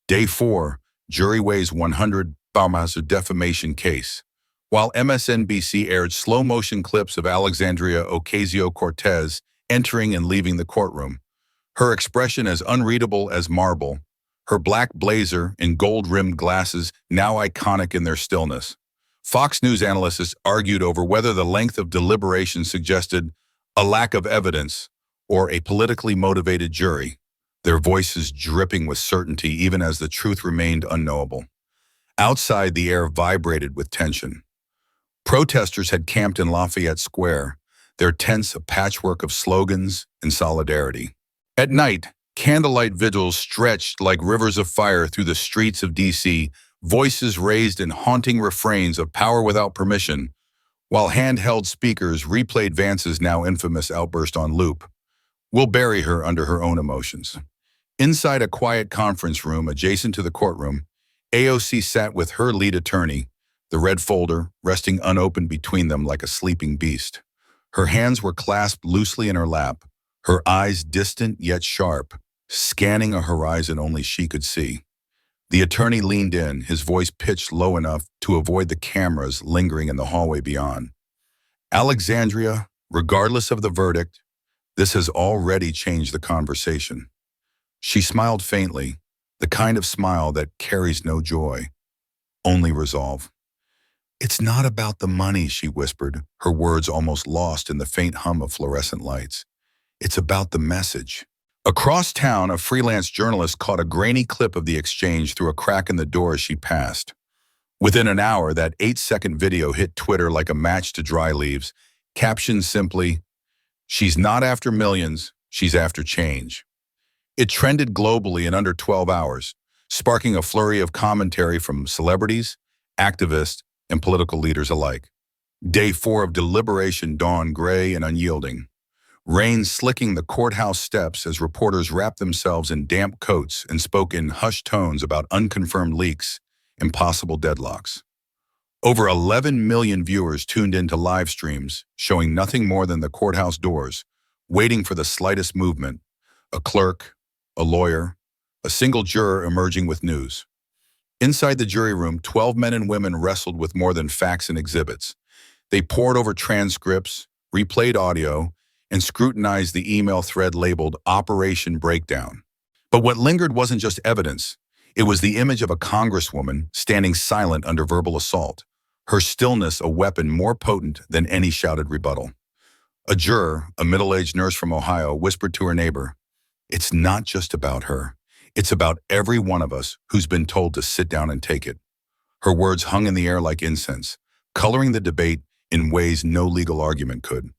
Day 4, jury weighs 100 Baumhauser defamation case, while MSNBC aired slow-motion clips of Alexandria Ocasio-Cortez entering and leaving the courtroom, her expression as unreadable as marble, her black blazer and gold-rimmed glasses now iconic in their stillness. Fox News analysts argued over whether the length of deliberation suggested a lack of evidence or a politically motivated jury, their voices dripping with certainty even as the truth remained unknowable. Outside, the air vibrated with tension. Protesters had camped in Lafayette Square, their tents a patchwork of slogans and solidarity. At night, candlelight vigils stretched like rivers of fire through the streets of D.C., voices raised in haunting refrains of power without permission, while handheld speakers replayed Vance's now infamous outburst on loop. "We'll bury her under her own emotions." Inside a quiet conference room adjacent to the courtroom, AOC sat with her lead attorney, the red folder resting unopened between them like a sleeping beast. Her hands were clasped loosely in her lap, her eyes distant yet sharp, scanning a horizon only she could see. The attorney leaned in, his voice pitched low enough to avoid the cameras lingering in the hallway beyond. "Alexandria, regardless of the verdict, this has already changed the conversation." She smiled faintly, the kind of smile that carries no joy, only resolve. "It's not about the money," she whispered, her words almost lost in the faint hum of fluorescent lights. "It's about the message." Across town, a freelance journalist caught a grainy clip of the exchange through a crack in the door as she passed. Within an hour, that 8-second video hit Twitter like a match to dry leaves, captioned simply, "She's not after millions, she's after change." It trended globally in under 12 hours, sparking a flurry of commentary from celebrities, activists, and political leaders alike. Day 4 of deliberation dawned gray and unyielding. Rain slicking the courthouse steps as reporters wrapped themselves in damp coats and spoke in hushed tones about unconfirmed leaks and possible deadlocks. Over 11 million viewers tuned into live streams, showing nothing more than the courthouse doors, waiting for the slightest movement, a clerk, a lawyer, a single juror emerging with news. Inside the jury room, 12 men and women wrestled with more than facts and exhibits. They pored over transcripts, replayed audio, and scrutinized the email thread labeled Operation Breakdown. But what lingered wasn't just evidence. It was the image of a congresswoman standing silent under verbal assault, her stillness a weapon more potent than any shouted rebuttal. A juror, a middle-aged nurse from Ohio, whispered to her neighbor, "It's not just about her. It's about every one of us who's been told to sit down and take it." Her words hung in the air like incense, coloring the debate in ways no legal argument could.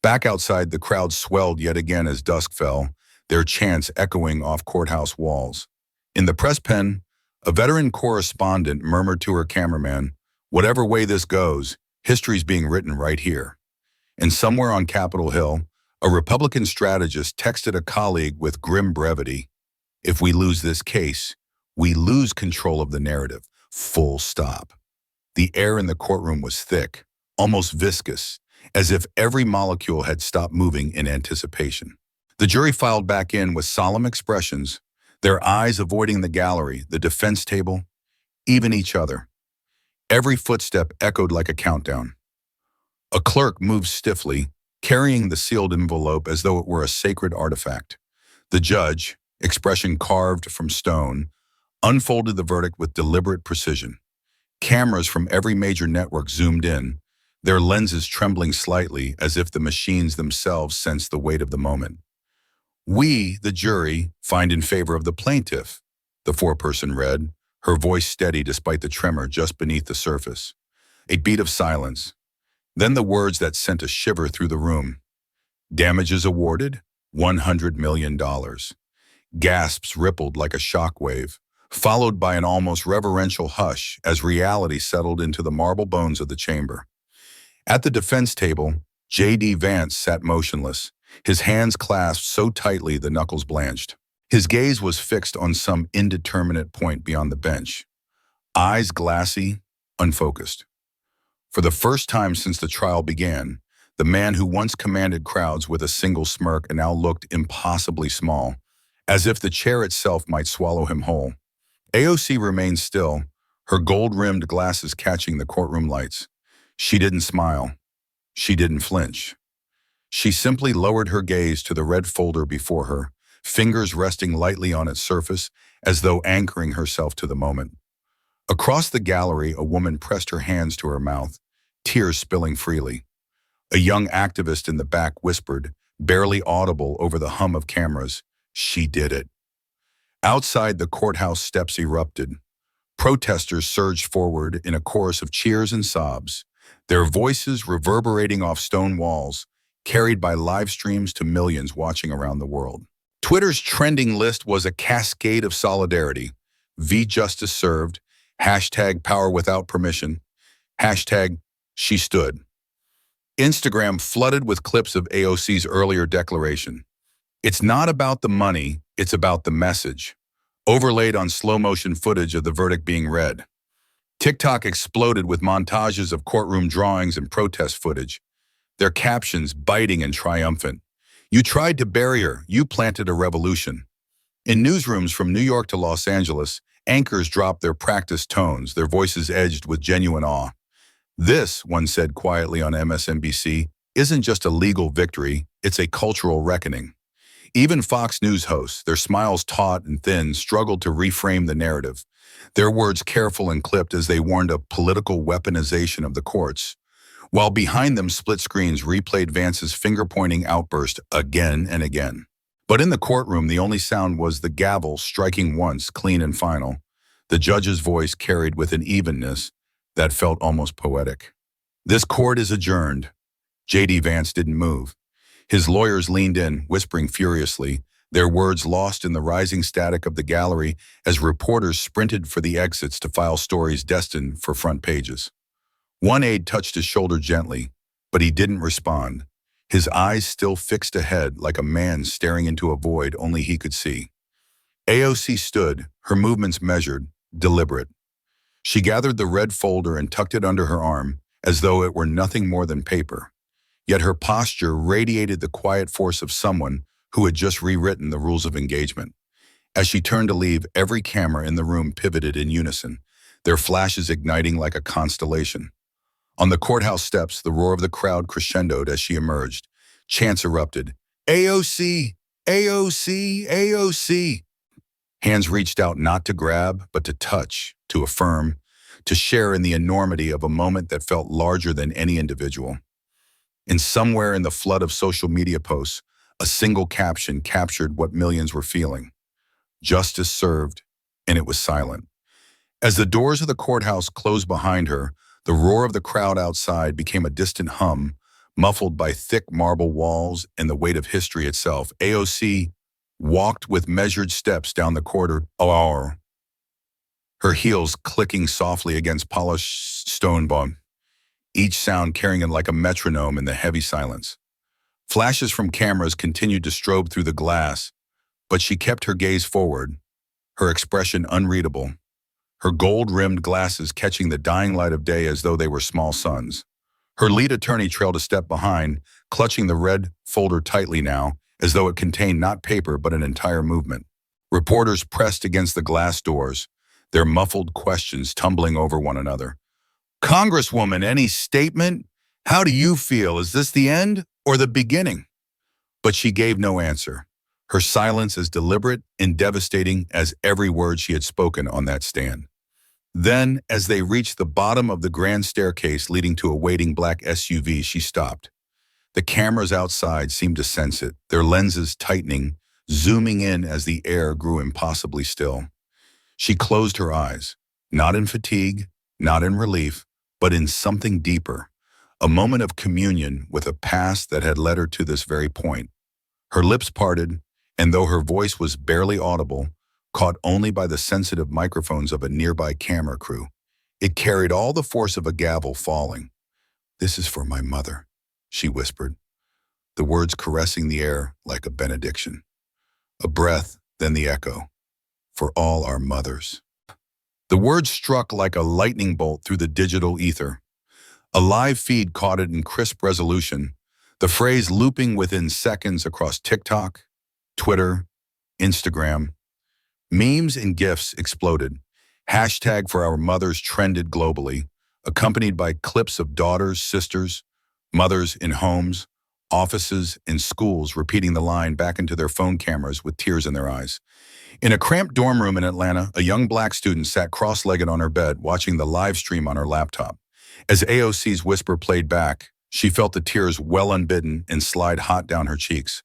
Back outside, the crowd swelled yet again as dusk fell, their chants echoing off courthouse walls. In the press pen, a veteran correspondent murmured to her cameraman, "Whatever way this goes, history's being written right here." And somewhere on Capitol Hill, a Republican strategist texted a colleague with grim brevity, "If we lose this case, we lose control of the narrative. Full stop." The air in the courtroom was thick, almost viscous, as if every molecule had stopped moving in anticipation. The jury filed back in with solemn expressions, their eyes avoiding the gallery, the defense table, even each other. Every footstep echoed like a countdown. A clerk moved stiffly, carrying the sealed envelope as though it were a sacred artifact. The judge, expression carved from stone, unfolded the verdict with deliberate precision. Cameras from every major network zoomed in, their lenses trembling slightly as if the machines themselves sensed the weight of the moment. "We, the jury, find in favor of the plaintiff," the foreperson read, her voice steady despite the tremor just beneath the surface. A beat of silence. Then the words that sent a shiver through the room. "Damages awarded, $100 million. Gasps rippled like a shockwave, followed by an almost reverential hush as reality settled into the marble bones of the chamber. At the defense table, J.D. Vance sat motionless, his hands clasped so tightly the knuckles blanched. His gaze was fixed on some indeterminate point beyond the bench, eyes glassy, unfocused. For the first time since the trial began, the man who once commanded crowds with a single smirk now looked impossibly small, as if the chair itself might swallow him whole. AOC remained still, her gold-rimmed glasses catching the courtroom lights. She didn't smile. She didn't flinch. She simply lowered her gaze to the red folder before her, fingers resting lightly on its surface as though anchoring herself to the moment. Across the gallery, a woman pressed her hands to her mouth, tears spilling freely. A young activist in the back whispered, barely audible over the hum of cameras, "She did it." Outside, the courthouse steps erupted. Protesters surged forward in a chorus of cheers and sobs, their voices reverberating off stone walls, carried by live streams to millions watching around the world. Twitter's trending list was a cascade of solidarity. V Justice served, hashtag power without permission, hashtag she stood. Instagram flooded with clips of AOC's earlier declaration. "It's not about the money, it's about the message," overlaid on slow-motion footage of the verdict being read. TikTok exploded with montages of courtroom drawings and protest footage, their captions biting and triumphant. "You tried to bury her, you planted a revolution." In newsrooms from New York to Los Angeles, anchors dropped their practiced tones, their voices edged with genuine awe. "This," one said quietly on MSNBC, "isn't just a legal victory, it's a cultural reckoning." Even Fox News hosts, their smiles taut and thin, struggled to reframe the narrative, their words careful and clipped as they warned of political weaponization of the courts, while behind them split screens replayed Vance's finger-pointing outburst again and again. But in the courtroom, the only sound was the gavel striking once, clean and final, the judge's voice carried with an evenness that felt almost poetic. "This court is adjourned." J.D. Vance didn't move. His lawyers leaned in, whispering furiously, their words lost in the rising static of the gallery as reporters sprinted for the exits to file stories destined for front pages. One aide touched his shoulder gently, but he didn't respond, his eyes still fixed ahead like a man staring into a void only he could see. AOC stood, her movements measured, deliberate. She gathered the red folder and tucked it under her arm, as though it were nothing more than paper. Yet her posture radiated the quiet force of someone who had just rewritten the rules of engagement. As she turned to leave, every camera in the room pivoted in unison, their flashes igniting like a constellation. On the courthouse steps, the roar of the crowd crescendoed as she emerged. Chants erupted. AOC! AOC! AOC! Hands reached out not to grab, but to touch, to affirm, to share in the enormity of a moment that felt larger than any individual. And somewhere in the flood of social media posts, a single caption captured what millions were feeling. Justice served, and it was silent. As the doors of the courthouse closed behind her, the roar of the crowd outside became a distant hum, muffled by thick marble walls and the weight of history itself. AOC walked with measured steps down the corridor, her heels clicking softly against polished stone bone, each sound carrying it like a metronome in the heavy silence. Flashes from cameras continued to strobe through the glass, but she kept her gaze forward, her expression unreadable, her gold-rimmed glasses catching the dying light of day as though they were small suns. Her lead attorney trailed a step behind, clutching the red folder tightly now, as though it contained not paper but an entire movement. Reporters pressed against the glass doors, their muffled questions tumbling over one another. "Congresswoman, any statement? How do you feel? Is this the end or the beginning?" But she gave no answer, her silence as deliberate and devastating as every word she had spoken on that stand. Then, as they reached the bottom of the grand staircase leading to a waiting black SUV, she stopped. The cameras outside seemed to sense it, their lenses tightening, zooming in as the air grew impossibly still. She closed her eyes, not in fatigue, not in relief, but in something deeper, a moment of communion with a past that had led her to this very point. Her lips parted, and though her voice was barely audible, caught only by the sensitive microphones of a nearby camera crew, it carried all the force of a gavel falling. "This is for my mother," she whispered, the words caressing the air like a benediction. A breath, then the echo. "For all our mothers." The words struck like a lightning bolt through the digital ether. A live feed caught it in crisp resolution, the phrase looping within seconds across TikTok, Twitter, Instagram. Memes and GIFs exploded. Hashtag for our mothers trended globally, accompanied by clips of daughters, sisters, mothers in homes, offices, and schools repeating the line back into their phone cameras with tears in their eyes. In a cramped dorm room in Atlanta, a young black student sat cross-legged on her bed, watching the live stream on her laptop. As AOC's whisper played back, she felt the tears well unbidden and slide hot down her cheeks.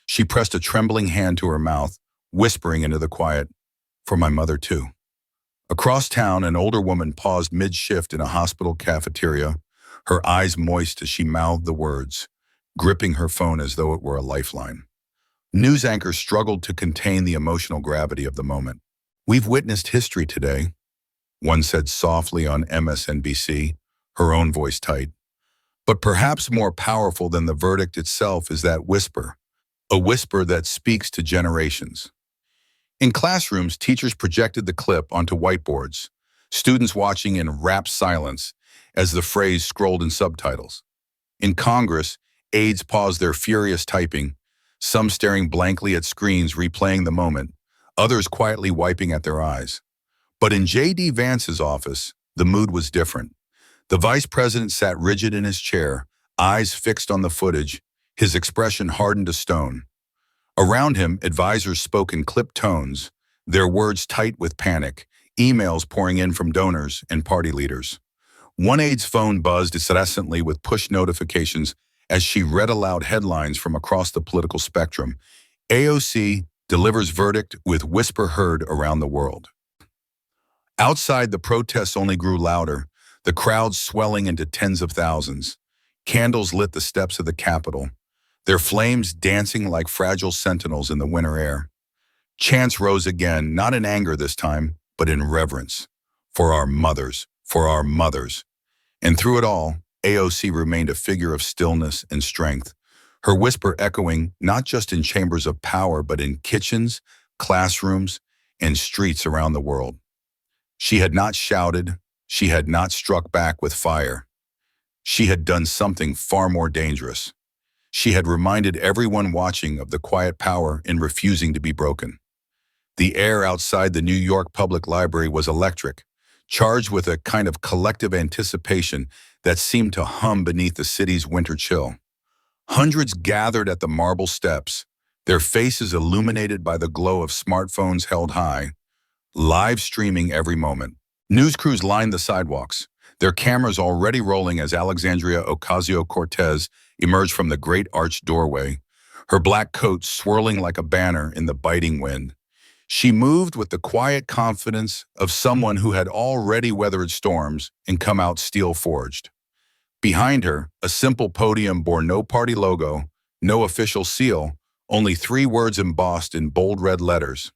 She pressed a trembling hand to her mouth, whispering into the quiet, "For my mother too." Across town, an older woman paused mid-shift in a hospital cafeteria, her eyes moist as she mouthed the words, gripping her phone as though it were a lifeline. News anchors struggled to contain the emotional gravity of the moment. "We've witnessed history today," one said softly on MSNBC, her own voice tight. But perhaps more powerful than the verdict itself is that whisper, a whisper that speaks to generations. In classrooms, teachers projected the clip onto whiteboards, students watching in rapt silence as the phrase scrolled in subtitles. In Congress, aides paused their furious typing, some staring blankly at screens replaying the moment, others quietly wiping at their eyes. But in J.D. Vance's office, the mood was different. The vice president sat rigid in his chair, eyes fixed on the footage, his expression hardened to stone. Around him, advisors spoke in clipped tones, their words tight with panic, emails pouring in from donors and party leaders. One aide's phone buzzed incessantly with push notifications as she read aloud headlines from across the political spectrum. AOC delivers verdict with whisper heard around the world. Outside, the protests only grew louder, the crowds swelling into tens of thousands. Candles lit the steps of the Capitol. their flames dancing like fragile sentinels in the winter air. Chants rose again, not in anger this time, but in reverence. For our mothers, for our mothers. And through it all, AOC remained a figure of stillness and strength, her whisper echoing not just in chambers of power, but in kitchens, classrooms, and streets around the world. She had not shouted, she had not struck back with fire. She had done something far more dangerous. She had reminded everyone watching of the quiet power in refusing to be broken. The air outside the New York Public Library was electric, charged with a kind of collective anticipation that seemed to hum beneath the city's winter chill. Hundreds gathered at the marble steps, their faces illuminated by the glow of smartphones held high, live streaming every moment. News crews lined the sidewalks, their cameras already rolling as Alexandria Ocasio-Cortez emerged from the great arched doorway, her black coat swirling like a banner in the biting wind. She moved with the quiet confidence of someone who had already weathered storms and come out steel-forged. Behind her, a simple podium bore no party logo, no official seal, only 3 words embossed in bold red letters: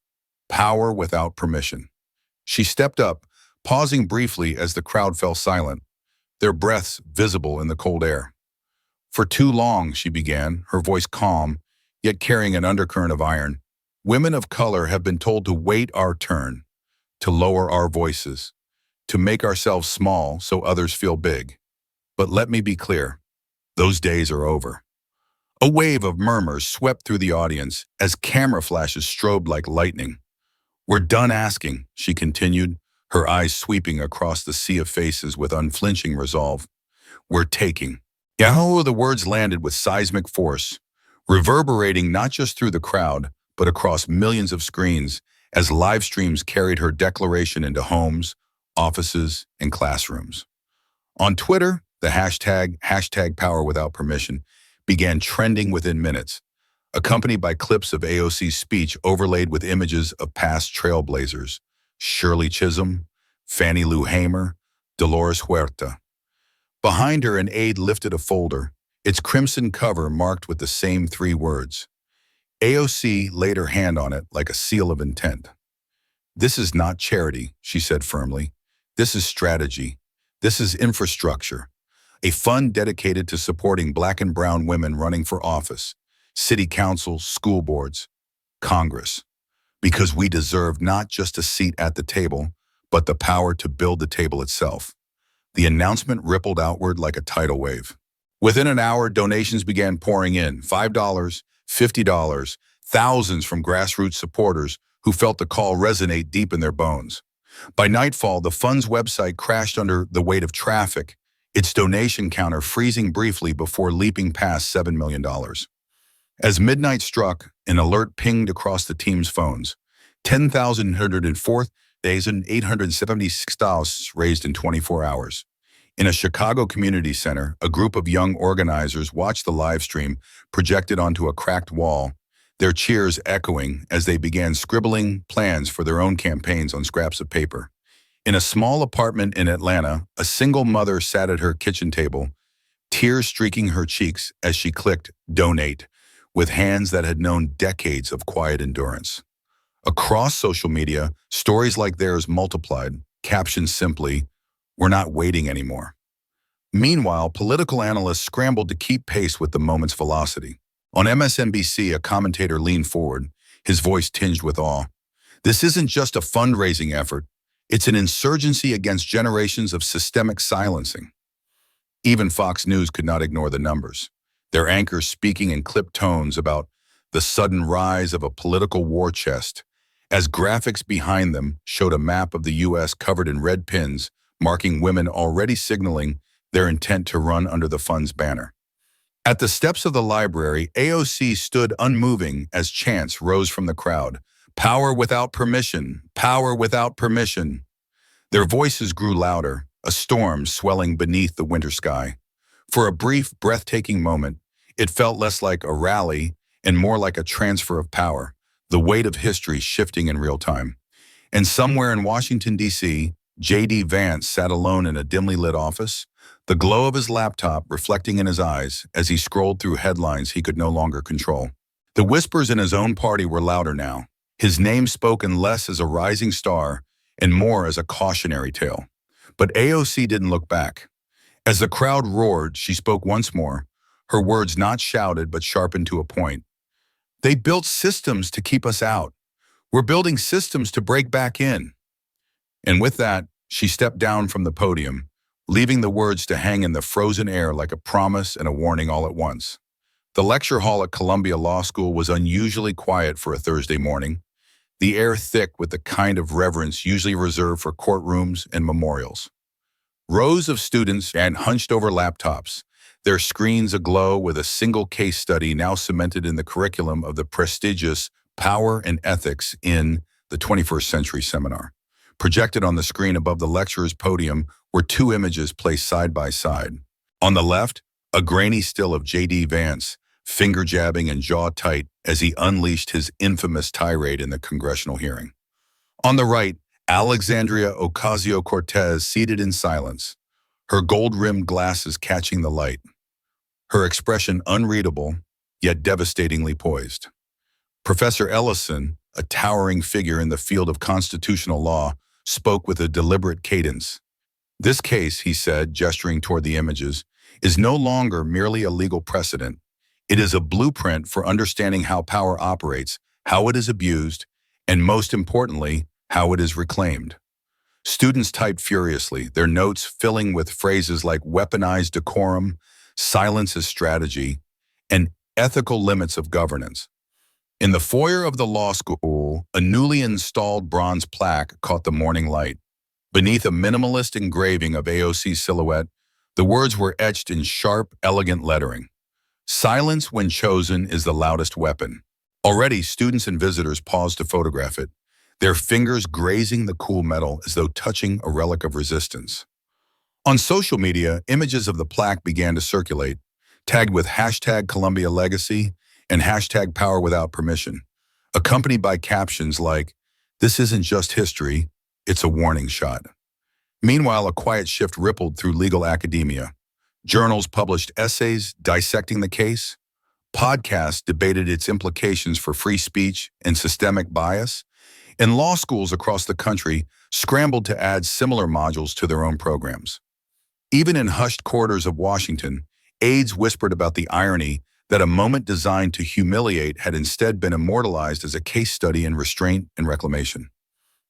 power without permission. She stepped up, pausing briefly as the crowd fell silent, their breaths visible in the cold air. For too long, she began, her voice calm, yet carrying an undercurrent of iron. Women of color have been told to wait our turn, to lower our voices, to make ourselves small so others feel big. But let me be clear, those days are over. A wave of murmurs swept through the audience as camera flashes strobed like lightning. We're done asking, she continued, her eyes sweeping across the sea of faces with unflinching resolve. We're taking. Yahoo! The words landed with seismic force, reverberating not just through the crowd, but across millions of screens as live streams carried her declaration into homes, offices, and classrooms. On Twitter, the hashtag Power Without Permission began trending within minutes, accompanied by clips of AOC's speech overlaid with images of past trailblazers: Shirley Chisholm, Fannie Lou Hamer, Dolores Huerta. Behind her, an aide lifted a folder, its crimson cover marked with the same 3 words. AOC laid her hand on it like a seal of intent. This is not charity, she said firmly. This is strategy. This is infrastructure. A fund dedicated to supporting Black and brown women running for office, city councils, school boards, Congress. Because we deserve not just a seat at the table, but the power to build the table itself. The announcement rippled outward like a tidal wave. Within an hour, donations began pouring in: $5, $50, thousands from grassroots supporters who felt the call resonate deep in their bones. By nightfall, the fund's website crashed under the weight of traffic, its donation counter freezing briefly before leaping past $7 million. As midnight struck, an alert pinged across the team's phones. $10,104,876 raised in 24 hours. In a Chicago community center, a group of young organizers watched the live stream projected onto a cracked wall, their cheers echoing as they began scribbling plans for their own campaigns on scraps of paper. In a small apartment in Atlanta, a single mother sat at her kitchen table, tears streaking her cheeks as she clicked "Donate" with hands that had known decades of quiet endurance. Across social media, stories like theirs multiplied, captioned simply, "We're not waiting anymore." Meanwhile, political analysts scrambled to keep pace with the moment's velocity. On MSNBC, a commentator leaned forward, his voice tinged with awe. This isn't just a fundraising effort, it's an insurgency against generations of systemic silencing. Even Fox News could not ignore the numbers, their anchors speaking in clipped tones about the sudden rise of a political war chest, as graphics behind them showed a map of the U.S. covered in red pins, marking women already signaling their intent to run under the fund's banner. At the steps of the library, AOC stood unmoving as chants rose from the crowd. Power without permission, power without permission. Their voices grew louder, a storm swelling beneath the winter sky. For a brief, breathtaking moment, it felt less like a rally and more like a transfer of power, the weight of history shifting in real time. And somewhere in Washington, D.C., J.D. Vance sat alone in a dimly lit office, the glow of his laptop reflecting in his eyes as he scrolled through headlines he could no longer control. The whispers in his own party were louder now, his name spoken less as a rising star and more as a cautionary tale. But AOC didn't look back. As the crowd roared, she spoke once more, her words not shouted but sharpened to a point. They built systems to keep us out. We're building systems to break back in. And with that, she stepped down from the podium, leaving the words to hang in the frozen air like a promise and a warning all at once. The lecture hall at Columbia Law School was unusually quiet for a Thursday morning, the air thick with the kind of reverence usually reserved for courtrooms and memorials. Rows of students and hunched over laptops, their screens aglow with a single case study now cemented in the curriculum of the prestigious Power and Ethics in the 21st Century seminar. Projected on the screen above the lecturer's podium were two images placed side by side. On the left, a grainy still of J.D. Vance, finger-jabbing and jaw-tight as he unleashed his infamous tirade in the congressional hearing. On the right, Alexandria Ocasio-Cortez seated in silence, her gold-rimmed glasses catching the light, her expression unreadable, yet devastatingly poised. Professor Ellison, a towering figure in the field of constitutional law, spoke with a deliberate cadence. This case, he said, gesturing toward the images, is no longer merely a legal precedent. It is a blueprint for understanding how power operates, how it is abused, and most importantly, how it is reclaimed. Students typed furiously, their notes filling with phrases like weaponized decorum, silence as strategy, and ethical limits of governance. In the foyer of the law school, a newly installed bronze plaque caught the morning light. Beneath a minimalist engraving of AOC's silhouette, the words were etched in sharp, elegant lettering. Silence when chosen is the loudest weapon. Already, students and visitors paused to photograph it, their fingers grazing the cool metal as though touching a relic of resistance. On social media, images of the plaque began to circulate, tagged with hashtag Columbia Legacy and hashtag Power Without Permission, accompanied by captions like, "This isn't just history, it's a warning shot." Meanwhile, a quiet shift rippled through legal academia. Journals published essays dissecting the case, podcasts debated its implications for free speech and systemic bias, and law schools across the country scrambled to add similar modules to their own programs. Even in hushed quarters of Washington, aides whispered about the irony that a moment designed to humiliate had instead been immortalized as a case study in restraint and reclamation.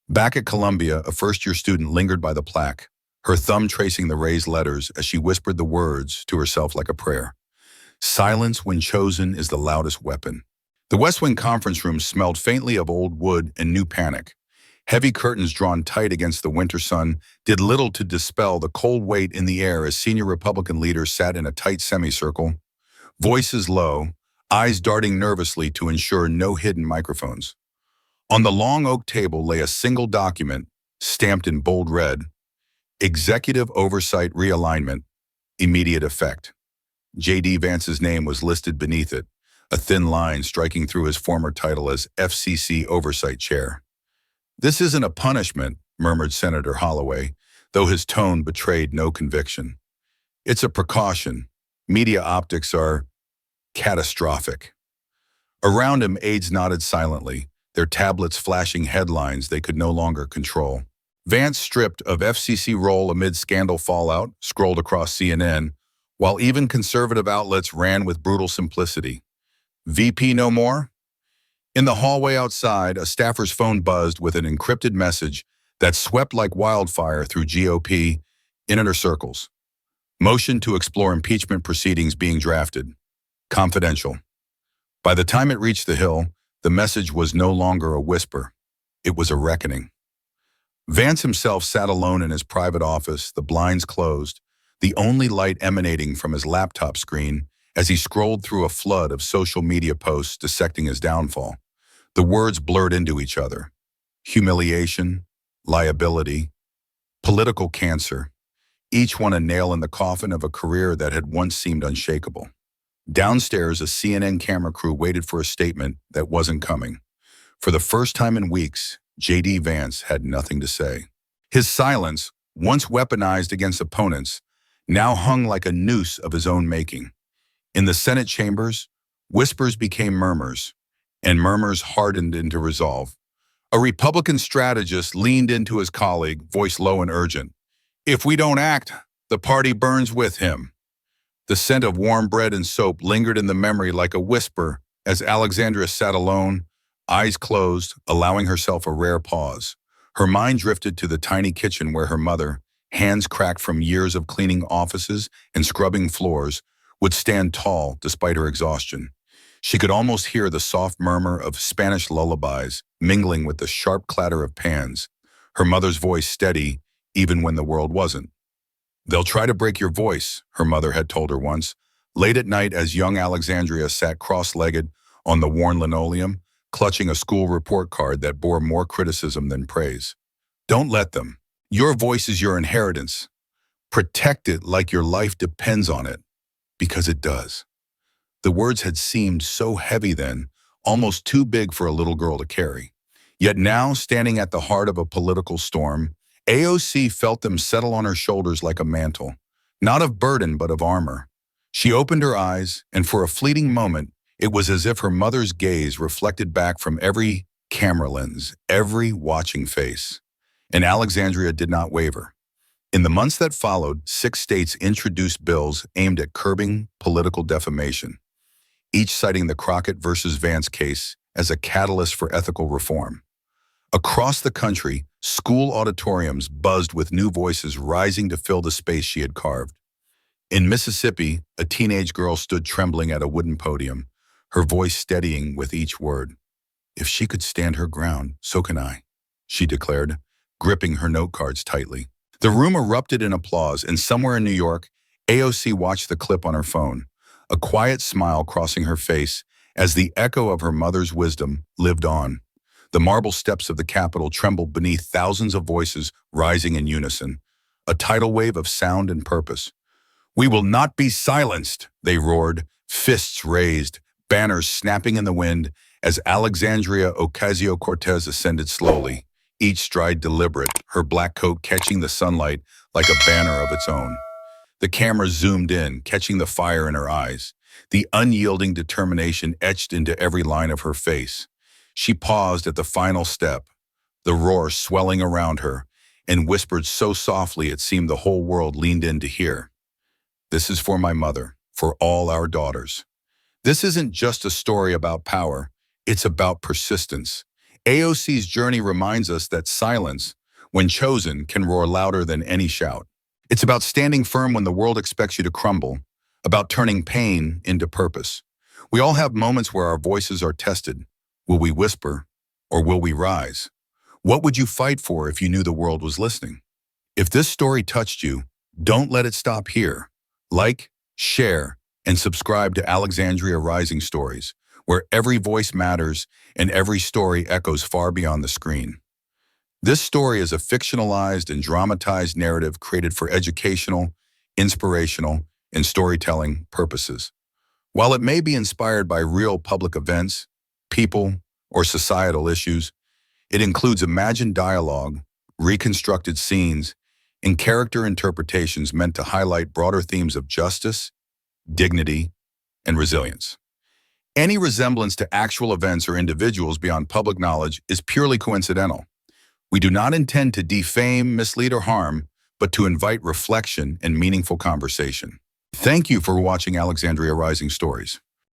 Back at Columbia, a first-year student lingered by the plaque, her thumb tracing the raised letters as she whispered the words to herself like a prayer. Silence when chosen is the loudest weapon. The West Wing conference room smelled faintly of old wood and new panic. Heavy curtains drawn tight against the winter sun did little to dispel the cold weight in the air as senior Republican leaders sat in a tight semicircle, voices low, eyes darting nervously to ensure no hidden microphones. On the long oak table lay a single document, stamped in bold red, Executive Oversight Realignment, Immediate Effect. J.D. Vance's name was listed beneath it, a thin line striking through his former title as FCC Oversight Chair. "This isn't a punishment," murmured Senator Holloway, though his tone betrayed no conviction. "It's a precaution. Media optics are catastrophic." Around him, aides nodded silently, their tablets flashing headlines they could no longer control. Vance, stripped of FCC role amid scandal fallout, scrolled across CNN, while even conservative outlets ran with brutal simplicity. "VP no more?" In the hallway outside, a staffer's phone buzzed with an encrypted message that swept like wildfire through GOP inner circles. "Motion to explore impeachment proceedings being drafted. Confidential." By the time it reached the Hill, the message was no longer a whisper. It was a reckoning. Vance himself sat alone in his private office, the blinds closed, the only light emanating from his laptop screen as he scrolled through a flood of social media posts dissecting his downfall. The words blurred into each other. Humiliation, liability, political cancer, each one a nail in the coffin of a career that had once seemed unshakable. Downstairs, a CNN camera crew waited for a statement that wasn't coming. For the first time in weeks, J.D. Vance had nothing to say. His silence, once weaponized against opponents, now hung like a noose of his own making. In the Senate chambers, whispers became murmurs, and murmurs hardened into resolve. A Republican strategist leaned into his colleague, voice low and urgent. If we don't act, the party burns with him. The scent of warm bread and soap lingered in the memory like a whisper as Alexandria sat alone, eyes closed, allowing herself a rare pause. Her mind drifted to the tiny kitchen where her mother, hands cracked from years of cleaning offices and scrubbing floors, would stand tall despite her exhaustion. She could almost hear the soft murmur of Spanish lullabies mingling with the sharp clatter of pans, her mother's voice steady even when the world wasn't. They'll try to break your voice, her mother had told her once, late at night as young Alexandria sat cross-legged on the worn linoleum, clutching a school report card that bore more criticism than praise. Don't let them. Your voice is your inheritance. Protect it like your life depends on it, because it does. The words had seemed so heavy then, almost too big for a little girl to carry. Yet now, standing at the heart of a political storm, AOC felt them settle on her shoulders like a mantle, not of burden but of armor. She opened her eyes, and for a fleeting moment, it was as if her mother's gaze reflected back from every camera lens, every watching face. And Alexandria did not waver. In the months that followed, 6 states introduced bills aimed at curbing political defamation, each citing the Crockett versus Vance case as a catalyst for ethical reform. Across the country, school auditoriums buzzed with new voices rising to fill the space she had carved. In Mississippi, a teenage girl stood trembling at a wooden podium, her voice steadying with each word. If she could stand her ground, so can I, she declared, gripping her note cards tightly. The room erupted in applause, and somewhere in New York, AOC watched the clip on her phone, a quiet smile crossing her face as the echo of her mother's wisdom lived on. The marble steps of the Capitol trembled beneath thousands of voices rising in unison, a tidal wave of sound and purpose. We will not be silenced, they roared, fists raised, banners snapping in the wind as Alexandria Ocasio-Cortez ascended slowly, each stride deliberate, her black coat catching the sunlight like a banner of its own. The camera zoomed in, catching the fire in her eyes, the unyielding determination etched into every line of her face. She paused at the final step, the roar swelling around her, and whispered so softly it seemed the whole world leaned in to hear. This is for my mother, for all our daughters. This isn't just a story about power, it's about persistence. AOC's journey reminds us that silence, when chosen, can roar louder than any shout. It's about standing firm when the world expects you to crumble, about turning pain into purpose. We all have moments where our voices are tested. Will we whisper, or will we rise? What would you fight for if you knew the world was listening? If this story touched you, don't let it stop here. Like, share, and subscribe to Alexandria Rising Stories, where every voice matters and every story echoes far beyond the screen. This story is a fictionalized and dramatized narrative created for educational, inspirational, and storytelling purposes. While it may be inspired by real public events, people, or societal issues, it includes imagined dialogue, reconstructed scenes, and character interpretations meant to highlight broader themes of justice, dignity, and resilience. Any resemblance to actual events or individuals beyond public knowledge is purely coincidental. We do not intend to defame, mislead, or harm, but to invite reflection and meaningful conversation. Thank you for watching Alexandria Rising Stories.